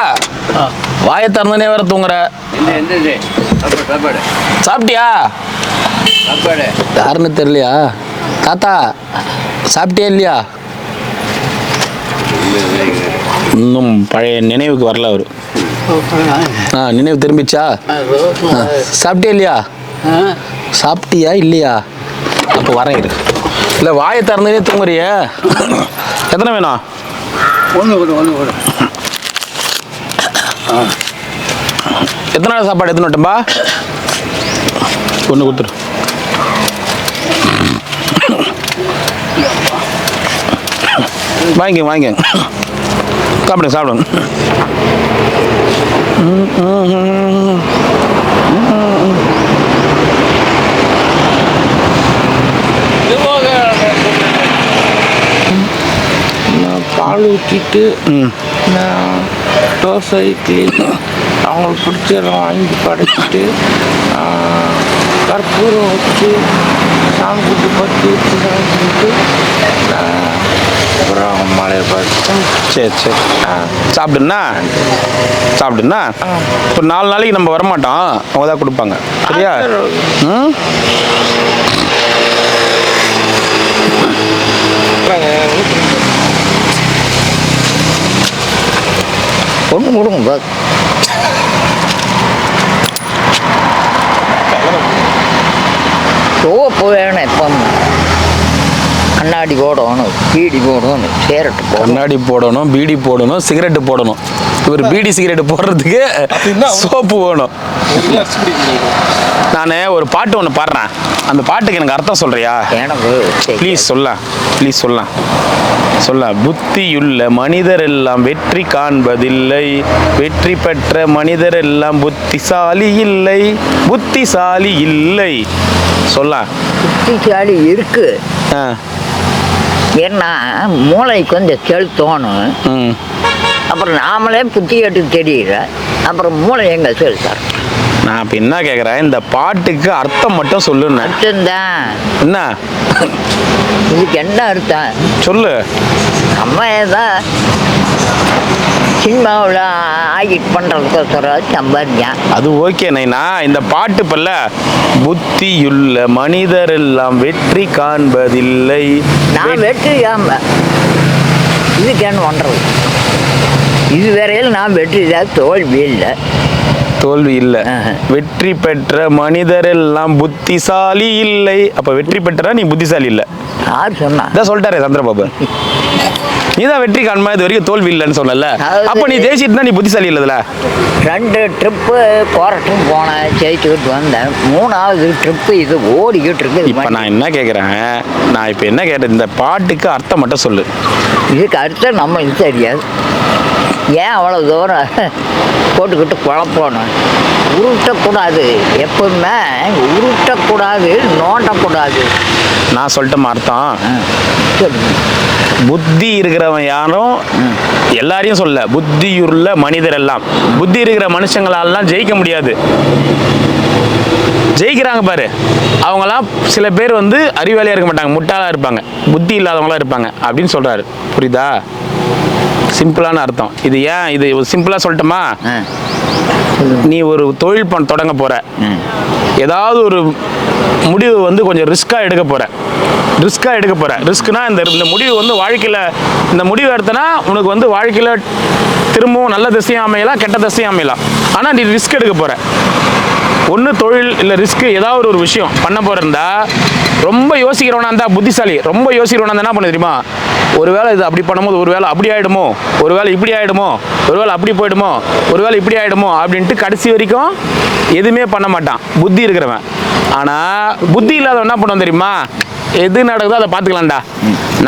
வாயை திறந்தனே வேற தூங்குற. சாப்பிட்டியா? யாருன்னு தெரியலையா? தாத்தா சாப்பிட்டியா இல்லையா? இன்னும் பழைய நினைவுக்கு வரல அவரு. நினைவு திரும்பிச்சா? சாப்பிட்டியா இல்லையா? சாப்பிட்டியா இல்லையா? அப்போ வரேன் இரு. இல்லை வாயை திறந்தனே தூங்குறிய. எத்தனை வேணும்? 1 எத்தனை நாள் சாப்பாடு எத்தனை வட்டம்பா? 1 கொடுத்துரு. வாங்கிங்க சாப்பிடுங்க சாப்பிடுங்க. பால் ஊற்றிட்டு நான் தோசை இட்லி அவங்களுக்கு பிடிச்சதெல்லாம் வாங்கி படைச்சிட்டு கற்பூரம் வச்சு சாமி குட்டி பற்றி வச்சு சமைச்சிட்டு அப்புறம் மழையை பார்த்து. சரி சரி சாப்பிடுண்ணா. ஒரு 4 நாளைக்கு நம்ம வரமாட்டோம், அவங்க தான் கொடுப்பாங்க. சரியா? ஒன்று கொடுங்க. போவேணும். எப்போ கண்ணாடி போடணும், பீடி போடணும், சிகரெட்டு போடணும். கண்ணாடி போடணும், பீடி போடணும், சிகரெட்டு போடணும். இவர் பீடி சிகரெட்டு போடுறதுக்கு சோப்பு வேணும். நான் ஒரு பாட்டு ஒன்று பாடுறேன், அந்த பாட்டுக்கு எனக்கு அர்த்தம் சொல்றியா? எனக்கு ப்ளீஸ் சொல்ல. புத்தியுள்ள மனிதர் எல்லாம் வெற்றி காண்பதில்லை, வெற்றி பெற்ற மனிதர் எல்லாம் புத்திசாலி இல்லை. சொல்ல புத்திசாலி இருக்கு. ஏன்னா மூளைக்கு கொஞ்சம் செலுத்தணும். அப்புறம் நாமளே புத்தி கேட்டு தெரியல, அப்புறம் மூளை எங்க செலுத்தார்? நான் இப்போ என்ன கேட்குறேன், இந்த பாட்டுக்கு அர்த்தம் மட்டும் சொல்லுன்னு. அர்த்தம்தான் என்ன இதுக்கு என்ன அர்த்தம் சொல்லு. நம்ம ஏதான் சினிமாவில் ஆகிட் பண்ணுறதுக்கோசரம் சம்பாதிச்சான். அது ஓகே நைனா. இந்த பாட்டு பல்ல புத்தியுள்ள மனிதர் எல்லாம் வெற்றி காண்பதில்லை. நான் வெற்றி இதுக்கு என்ன பண்ணுறது? இதுவரையில் நான் வெற்றி தான், தோல்வி இல்லை. தோல்வி இல்லை. வெற்றி பெற்ற மனிதர் எல்லாம் புத்திசாலி இல்லை. அப்ப வெற்றி பெற்றா நீ புத்திசாலி இல்லை. யார் சொன்னா? இதான் சொல்லிட்டாரே சந்திரபாபு. நீதான் வெற்றி காண்பா, இது வரைக்கும் தோல்வி இல்லைன்னு சொன்னல. அப்ப நீ ஜெயிச்சிட்டு நீ புத்திசாலி இல்லதுல. 2 ட்ரிப்பு போகிற ட்ரிப் போனேன், ஜெயிச்சுக்கிட்டு வந்தேன். 3வது ட்ரிப்பு இது ஓடிக்கிட்டு இருக்கு. இப்போ நான் என்ன கேட்குறேன், நான் இப்போ என்ன கேட்டேன், இந்த பாட்டுக்கு அர்த்தம் மட்டும் சொல்லு. இதுக்கு அர்த்தம் நம்மளுக்கு தெரியாது. ஏன் அவ்வளோ தூரம் போட்டுக்கிட்டு குழப்பணும்? உருட்டக்கூடாது, எப்பவுமே உருட்டக்கூடாது, நோண்டக்கூடாது. நான் சொல்லிட்டேன் அர்த்தம். புத்தி இருக்கிறவன் யாரும் எல்லாரையும் சொல்ல, புத்தியுள்ள மனிதர் எல்லாம். புத்தி இருக்கிற மனுஷங்களாலாம் ஜெயிக்க முடியாது. ஜெயிக்கிறாங்க பாரு, அவங்களாம் சில பேர் வந்து அறிவாளியாக இருக்க மாட்டாங்க, முட்டாளாக இருப்பாங்க, புத்தி இல்லாதவங்களாம் இருப்பாங்க அப்படின்னு சொல்கிறாரு. புரியுதா? சிம்பிளான அர்த்தம் இது. ஏன் இது சிம்பிளாக சொல்லட்டுமா? நீ ஒரு தொழில் தொடங்க போகிற, ஏதாவது ஒரு முடிவு வந்து கொஞ்சம் ரிஸ்க்காக எடுக்க போகிற. ரிஸ்க்னா இந்த முடிவு வந்து வாழ்க்கையில், இந்த முடிவு எடுத்தனா உனக்கு வந்து வாழ்க்கையில் திரும்பவும் நல்ல திசையும் அமையலாம், கெட்ட திசையும் அமையலாம். ஆனால் நீ ரிஸ்க் எடுக்க போகிற. ஒன்று தொழில் இல்லை ரிஸ்க்கு, ஏதாவது ஒரு விஷயம் பண்ண போகிறதா ரொம்ப யோசிக்கிறவனா இருந்தால் புத்திசாலி. ரொம்ப யோசிக்கிறவனா இருந்தால் என்ன பண்ண தெரியுமா? ஒருவேளை இது அப்படி பண்ணும்போது ஒருவேளை அப்படி ஆகிடுமோ, ஒருவேளை இப்படி ஆகிடுமோ, ஒருவேளை அப்படி போயிடுமோ, ஒருவேளை இப்படி ஆகிடுமோ அப்படின்ட்டு கடைசி வரைக்கும் எதுவுமே பண்ண மாட்டான் புத்தி இருக்கிறவன். ஆனால் புத்தி இல்லாதவன் என்ன பண்ணுவான் தெரியுமா? எது நடக்குதோ அதை பார்த்துக்கலாம்டா.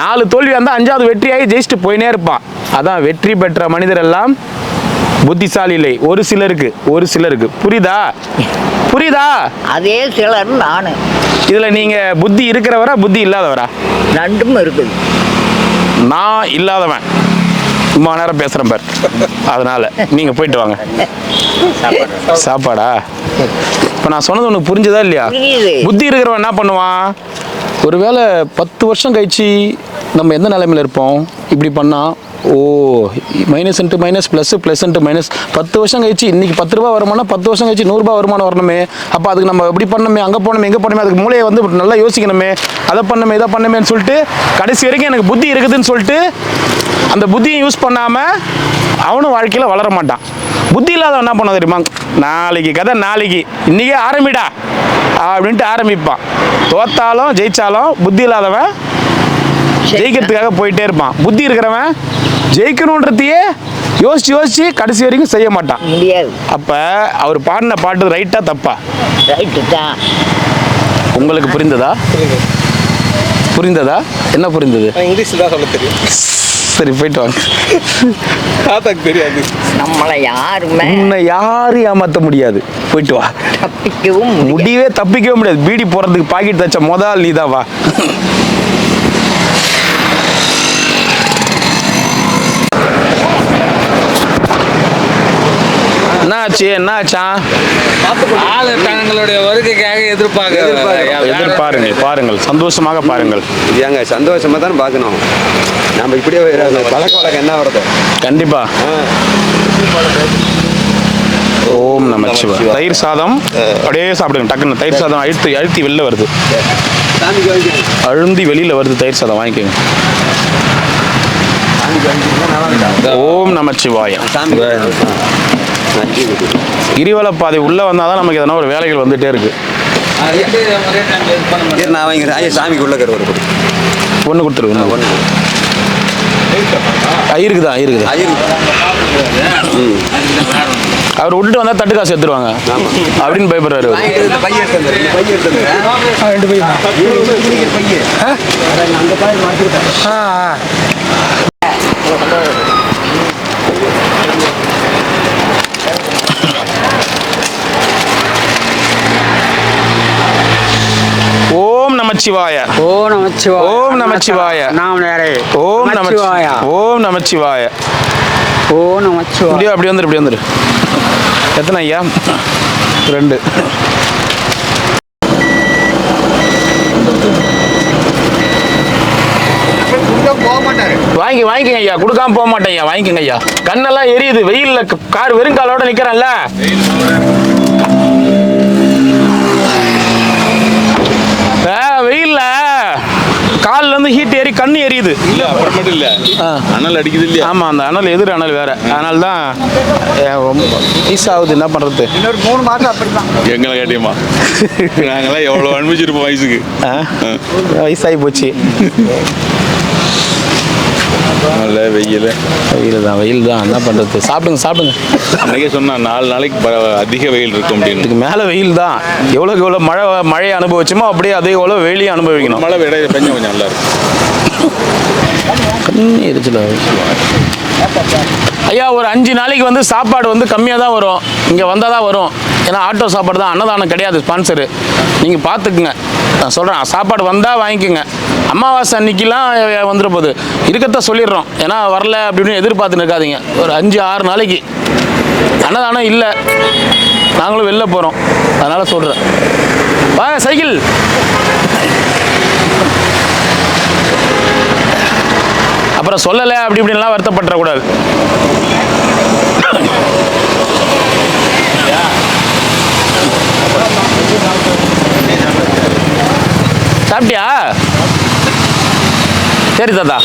4 தோல்வி வந்தால் 5வது வெற்றியாகி ஜெயிச்சுட்டு போயினே இருப்பான். அதான் வெற்றி பெற்ற மனிதர் எல்லாம் புத்திசாலி இல்லை. ஒரு சிலருக்கு. புரியுதா? அதே சிலர் நானு. இதுல நீங்க புத்தி இருக்கிறவரா புத்தி இல்லாதவரா? ரெண்டும் இருக்குது. நான் இல்லாதவன், ரொம்ப நேரம் பேசுறேன் பார். அதனால நீங்க போயிட்டு வாங்க. சாப்பாடா? இப்ப நான் சொன்னது உனக்கு புரிஞ்சதா இல்லையா? புத்தி இருக்கிறவன் என்ன பண்ணுவான்? ஒருவேளை 10 வருஷம் கழிச்சு நம்ம எந்த நிலைமையில இருப்போம், இப்படி பண்ணா ஓ minus into minus plus plus into minus. 10 வருஷம் கழிச்சு இன்னைக்கு 10 ரூபா வருமானம், 10 வருஷம் கழிச்சு 100 ரூபா வருமானம் வரணுமே. அப்போ அதுக்கு நம்ம எப்படி பண்ணணுமே, அங்கே போகணுமே, எங்கே போகணுமே, அதுக்கு மூளையை வந்து நல்லா யோசிக்கணுமே, அதை பண்ணணுமே, இதை பண்ணணுமேன்னு சொல்லிட்டு கடைசி வரைக்கும் எனக்கு புத்தி இருக்குதுன்னு சொல்லிட்டு அந்த புத்தியை யூஸ் பண்ணாமல் அவனும் வாழ்க்கையில் வளர மாட்டான். புத்தி இல்லாதவன் என்ன பண்ண தெரியுமா? நாளைக்கு கதை நாளைக்கு, இன்றைக்கே ஆரம்பிடா அப்படின்ட்டு ஆரம்பிப்பான். தோத்தாலும் ஜெயிச்சாலும் புத்தி இல்லாதவன் ஜெயிக்கிறதுக்காக போயிட்டே இருப்பான். புத்தி இருக்கிறவன் ஜெயிக்கணுன்றதையே யோசிச்சு கடைசி வரைக்கும் செய்ய மாட்டான். அப்ப அவர் பாடின பாட்டு ரைட்டா தப்பா? உங்களுக்கு புரிந்ததா? என்ன புரிந்தது? இங்கிலீஷ்ல தான் சொல்ல தெரியும். சரி போயிட்டு வாங்க. தாத்தாக்கு தெரியாது. நம்மளை யாரும் ஏமாற்ற முடியாது. போயிட்டு வா. தப்பிக்கவே முடியாது. பீடி போறதுக்கு பாக்கெட் தச்ச முதல் நீதான். வா. என்னாச்சா? தங்களுடைய வருகைக்காக பாருங்கள், சந்தோஷமாக பாருங்கள். ஏங்க சந்தோஷமா தான் பார்க்கணும். நம்ம இப்படியே பழக்க வழக்கம் என்ன வருது? கண்டிப்பா. ஓம் நமச்சிவாய. தயிர் சாதம் அப்படியே சாப்பிடுங்க. டக்குன்னு தயிர் சாதம் அழுத்தி வெளில வருது, அழுந்தி வெளியில வருது. தயிர் சாதம் வாங்கிக்கோங்க. ஓம் நமச்சிவாய. கிரிவலப்பாதை உள்ள வந்தாதான் நமக்கு எதனா ஒரு வேலைகள் வந்துட்டே இருக்கு. நான் வாங்கிக்கிறேன். சாமிக்கு உள்ள கரு ஒன்று கொடுத்துருவேன். ஒன்று இருக்குதா? அவர் விட்டுட்டு வந்தா தட்டு காசு எடுத்துருவாங்க அப்படின்னு பயப்படுறாரு. ஓம் நமச்சிவாய. ஓம் நமச்சிவாய. ஓம் நமச்சிவாய. ஓம் நமச்சிவாய. ஓம் நமச்சிவாய. ஓம் நமச்சிவாய. அப்படி வந்துரு. எத்தனை ஐயா? 2. வாங்கிக்கங்க ஐயா, கொடுக்காம போக மாட்டேன் ஐயா, வாங்கிக்கங்க ஐயா. கண்ணெல்லாம் எரியுது வெயில்ல, கார் வெறும் காலோட நிக்கிறேன்ல. வெயில்ல காலில் இருந்து ஹீட் ஏறி கண்ணு எரியுது. இல்ல அப்புறம் மட்டும் இல்ல, அனல் அடிக்குது இல்லையா? ஆமா, அந்த அனல் எதிர் அனல் வேற. அதனால தான் ரொம்ப ஈஸ் ஆகுது. என்ன பண்றது? இன்னொரு 3 மாதம் அப்படிதான். எங்களை கேட்டியம்மா, நாங்களாம் எவ்வளோ அனுபவிச்சிருப்போம் வயசுக்கு. வயசாகி போச்சு. நல்ல வெயில் தான். என்ன பண்ணுறது? சாப்பிடுங்க. அன்றைக்கே சொன்னால் 4 நாளைக்கு அதிக வெயில் இருக்கும் அப்படின்னு. இதுக்கு மேலே வெயில் தான். எவ்வளோக்கு எவ்வளோ மழையை அனுபவிச்சோமோ அப்படியே அதே எவ்வளோ வெயிலையும் அனுபவிக்கணும். மழை விட பெஞ்சம் கொஞ்சம் நல்லா இருக்கும். கண்ணு எரிச்சல ஐயா. ஒரு 5 நாளைக்கு வந்து சாப்பாடு வந்து கம்மியாக தான் வரும். இங்கே வந்தால் தான் வரும். ஏன்னா ஆட்டோ சாப்பாடு தான், அன்னதானம் கிடையாது. ஸ்பான்சரு நீங்கள் பார்த்துக்குங்க. நான் சொல்கிறேன், சாப்பாடு வந்தால் வாங்கிக்கோங்க. அமாவாசை அன்னைக்கெலாம் வந்துட போகுது. இருக்கத்தான் சொல்லிடுறோம். ஏன்னா வரல அப்படின்னு எதிர்பார்த்துன்னு இருக்காதீங்க. ஒரு 5-6 நாளைக்கு அன்னதானம் இல்லை. நாங்களும் வெளில போகிறோம், அதனால் சொல்கிறேன். வாங்க சைக்கிள். அப்புறம் சொல்லலை அப்படி இப்படின்லாம் வருத்தப்பட்டுறக்கூடாது. சாப்பிட்டியா? சரி தாத்தா.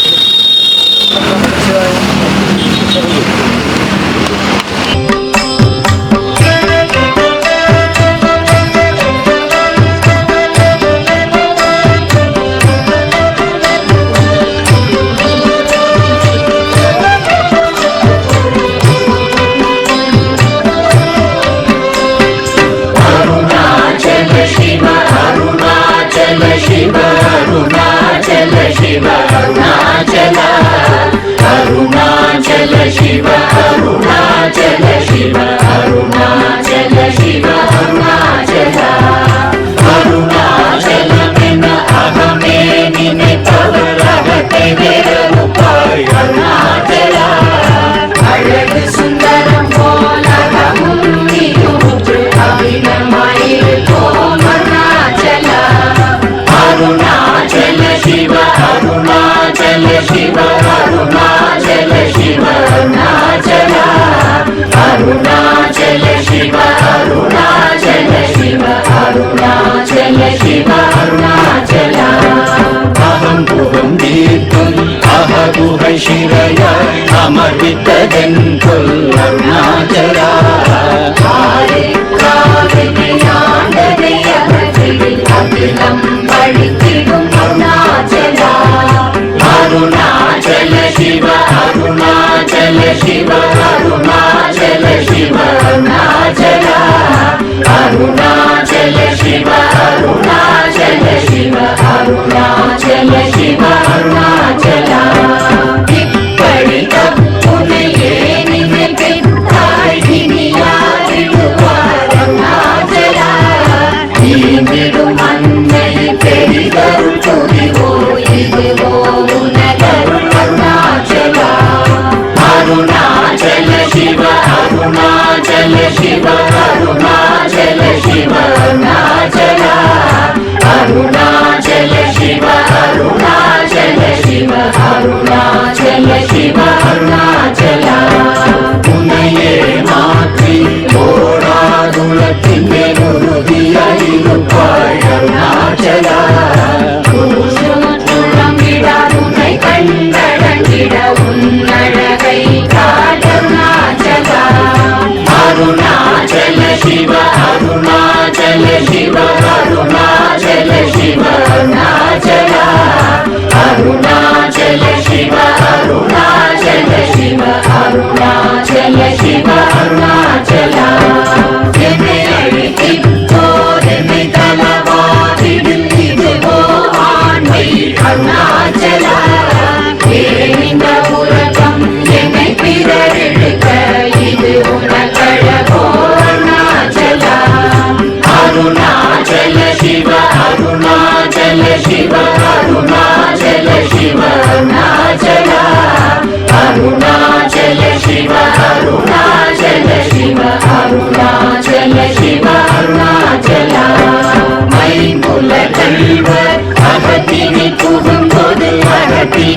அருணாச்சல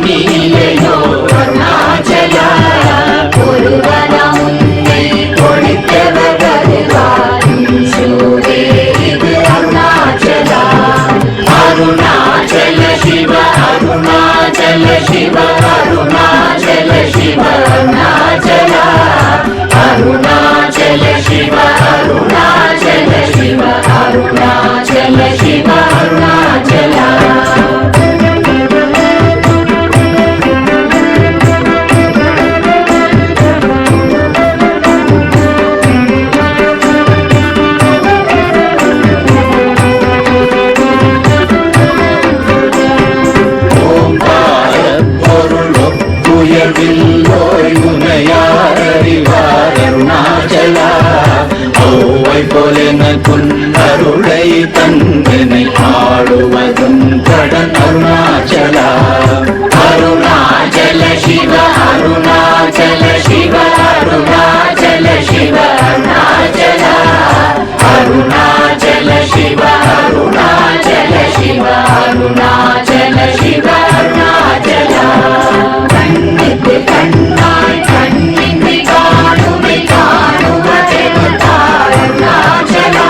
நீலையோ அருணாச்சலா ஒருவனம் உன்னை கொடுத்தவர் வருவாரும் சூரே இது அருணாச்சலா அருணாச்சல சிவ அருணாச்சல சிவ அருணாச்சல சிவ அருணாச்சலா அருணாச்சல சிவ அருணாச்சல சிவ அருணாச்சல சிவ அருணாச்சலா அருணாச்சலா ஓவை போலென குன்னருளை தந்தனை ஆளுவதும் கடன் அருணாச்சலா அருணாச்சல சிவ அருணாச்சல சிவ அருணாச்சல சிவ அருணாச்சலா அருணாச்சல சிவ அருணாச்சல சிவ அருணாச்சல சிவ அருணாச்சலா கண்ணுக்கு கண்ணாய் கண்ணின்றி காணுமை காணுவதெருணாச்சலா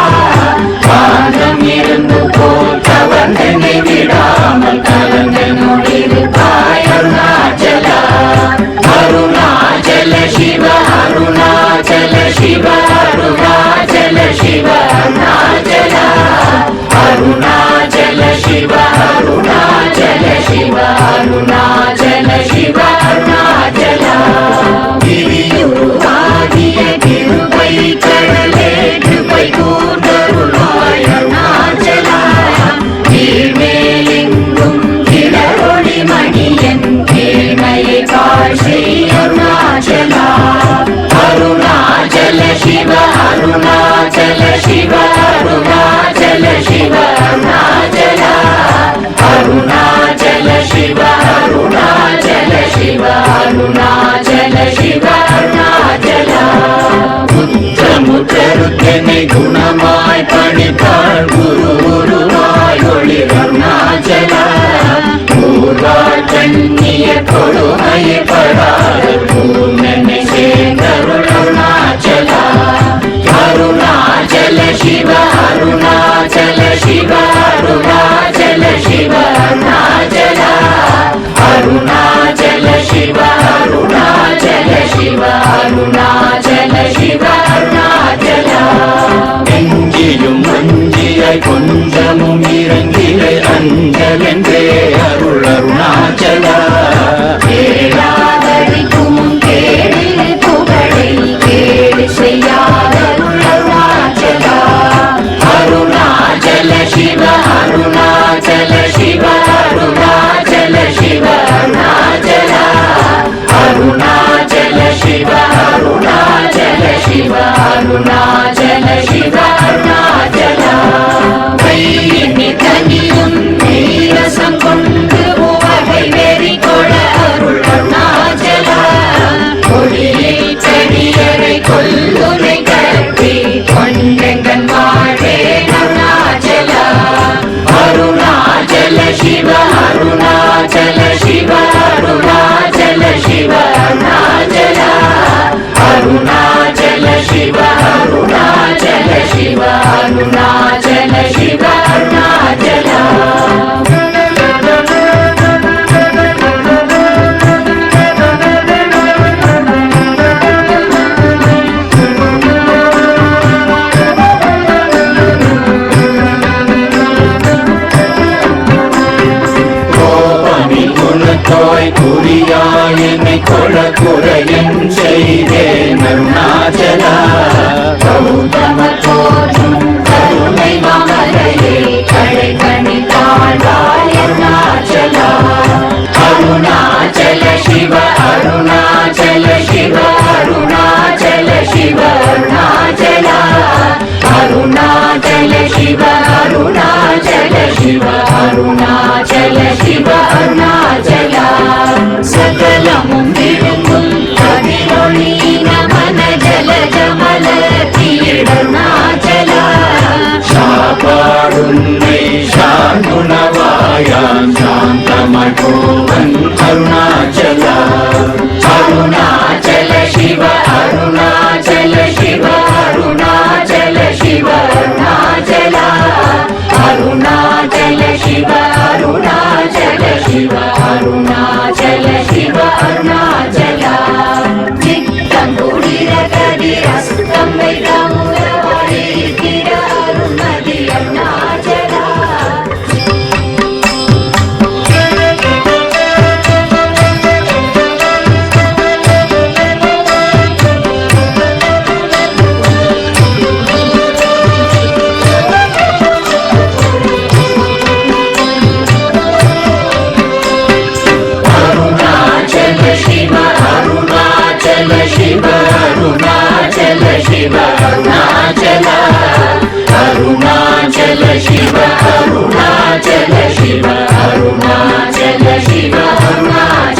காந்தம் இருந்து போல் கவர்ந்தனை விடாமல் கலந்து நொடிருப்பாய் அருணாச்சலா அருணாச்சல சிவ அருணாச்சல சிவ அருணாச்சல சிவ அருணாச்சலா அருணாச்சல சிவ அருணாச்சல சிவ அருணாச்சல சிவ அருணாச்சலா கிரியுருவாகிய கிருபை கடலே கிருபை கூர்ந்தருளாய் அருணாச்சலா கீழ்மேலெங்கும் கிளரொளி மணியன் கேள்மையை காட்சி அருணாச்சலா அருணாச்சல சிவ அருணாச்சல சிவ அருணாச்சல சிவ அருணாச்சலா அருணாச்சல சிவ அருணாச்சல சிவ அருணாச்சல சிவ அருணாச்சலா முற்றமுற்றருத்தனை குணமாய் பணித்தாள் குரு குருவாய் ஒளி அருணாச்சலா ஊர்வாழ் கண்ணிய கொடுமையை படாத பூர்ணனை சேர்ந்தருள் அருணாச்சலா அருணாச்சல சிவ அருணாச்சல சிவ அருணாச்சல சிவ அருணாச்சலா அருணாச்சல சிவ அருணாச்சல சிவ அருணாச்சல சிவ அருணாச்சலா எங்கியும் அஞ்சியாய் கொஞ்சமும் இறங்கிலை அஞ்சலென்றே அருள் அருணாச்சலா கேளாதடிக்கும் கேடு புகழை கேடு செய்யாதருள் அருணாச்சலா அருணாச்சல சிவ அருணாச்சல சிவ அருணாச்சல சிவ அருணாச்சலா அருணாச்சல சிவ அருணாச்சல சிவ அருணாச்சல சிவ அருணாச்சலா கையினி தனியும் நீரசம் கொண்டு உவகை வெறி கொள அருள் அருணாச்சலா கொடியை செடியரை கொல்லுரை கட்டி கொண்டெங்கன் வாழ்வே அருணாச்சலா அருணாச்சல சிவ அருணாச்சல சிவ அருணாச்சல சிவ அருணாச்சலா அருணாச்சல சிவ அருணாச்சல சிவ அருணாச்சல சிவ அருணாச்சலா குணத்தோய் குறியாய் என்னை கொள குறையன் செய்தேன் அருணாச்சலா கௌதம தோற்றும் கருணை மாமலையே கடை கணி தாழ்வாய் அருணாச்சலா அருணாச்சல சிவ அருணாச்சல சிவ அருணாச்சல சிவ அருணாச்சலா அருணாச்சல சிவ அருணாச்சல சிவ அருணாச்சல சிவ அருணாச்சலா சகலமும் விரும்பும் அதிரொளி நமன ஜல ஜமல अरुणाचल शिव अरुणाचला चित्तं कुडीरकदिरस्तं वैदमुरवरी किर अरुणमदि अरुणाचला शिव अरुणाचल शिव अरुणाचल शिव अरुणाचल अरुणाचल शिव अरुणाचल शिव अरुणाचल शिव अरुणाचल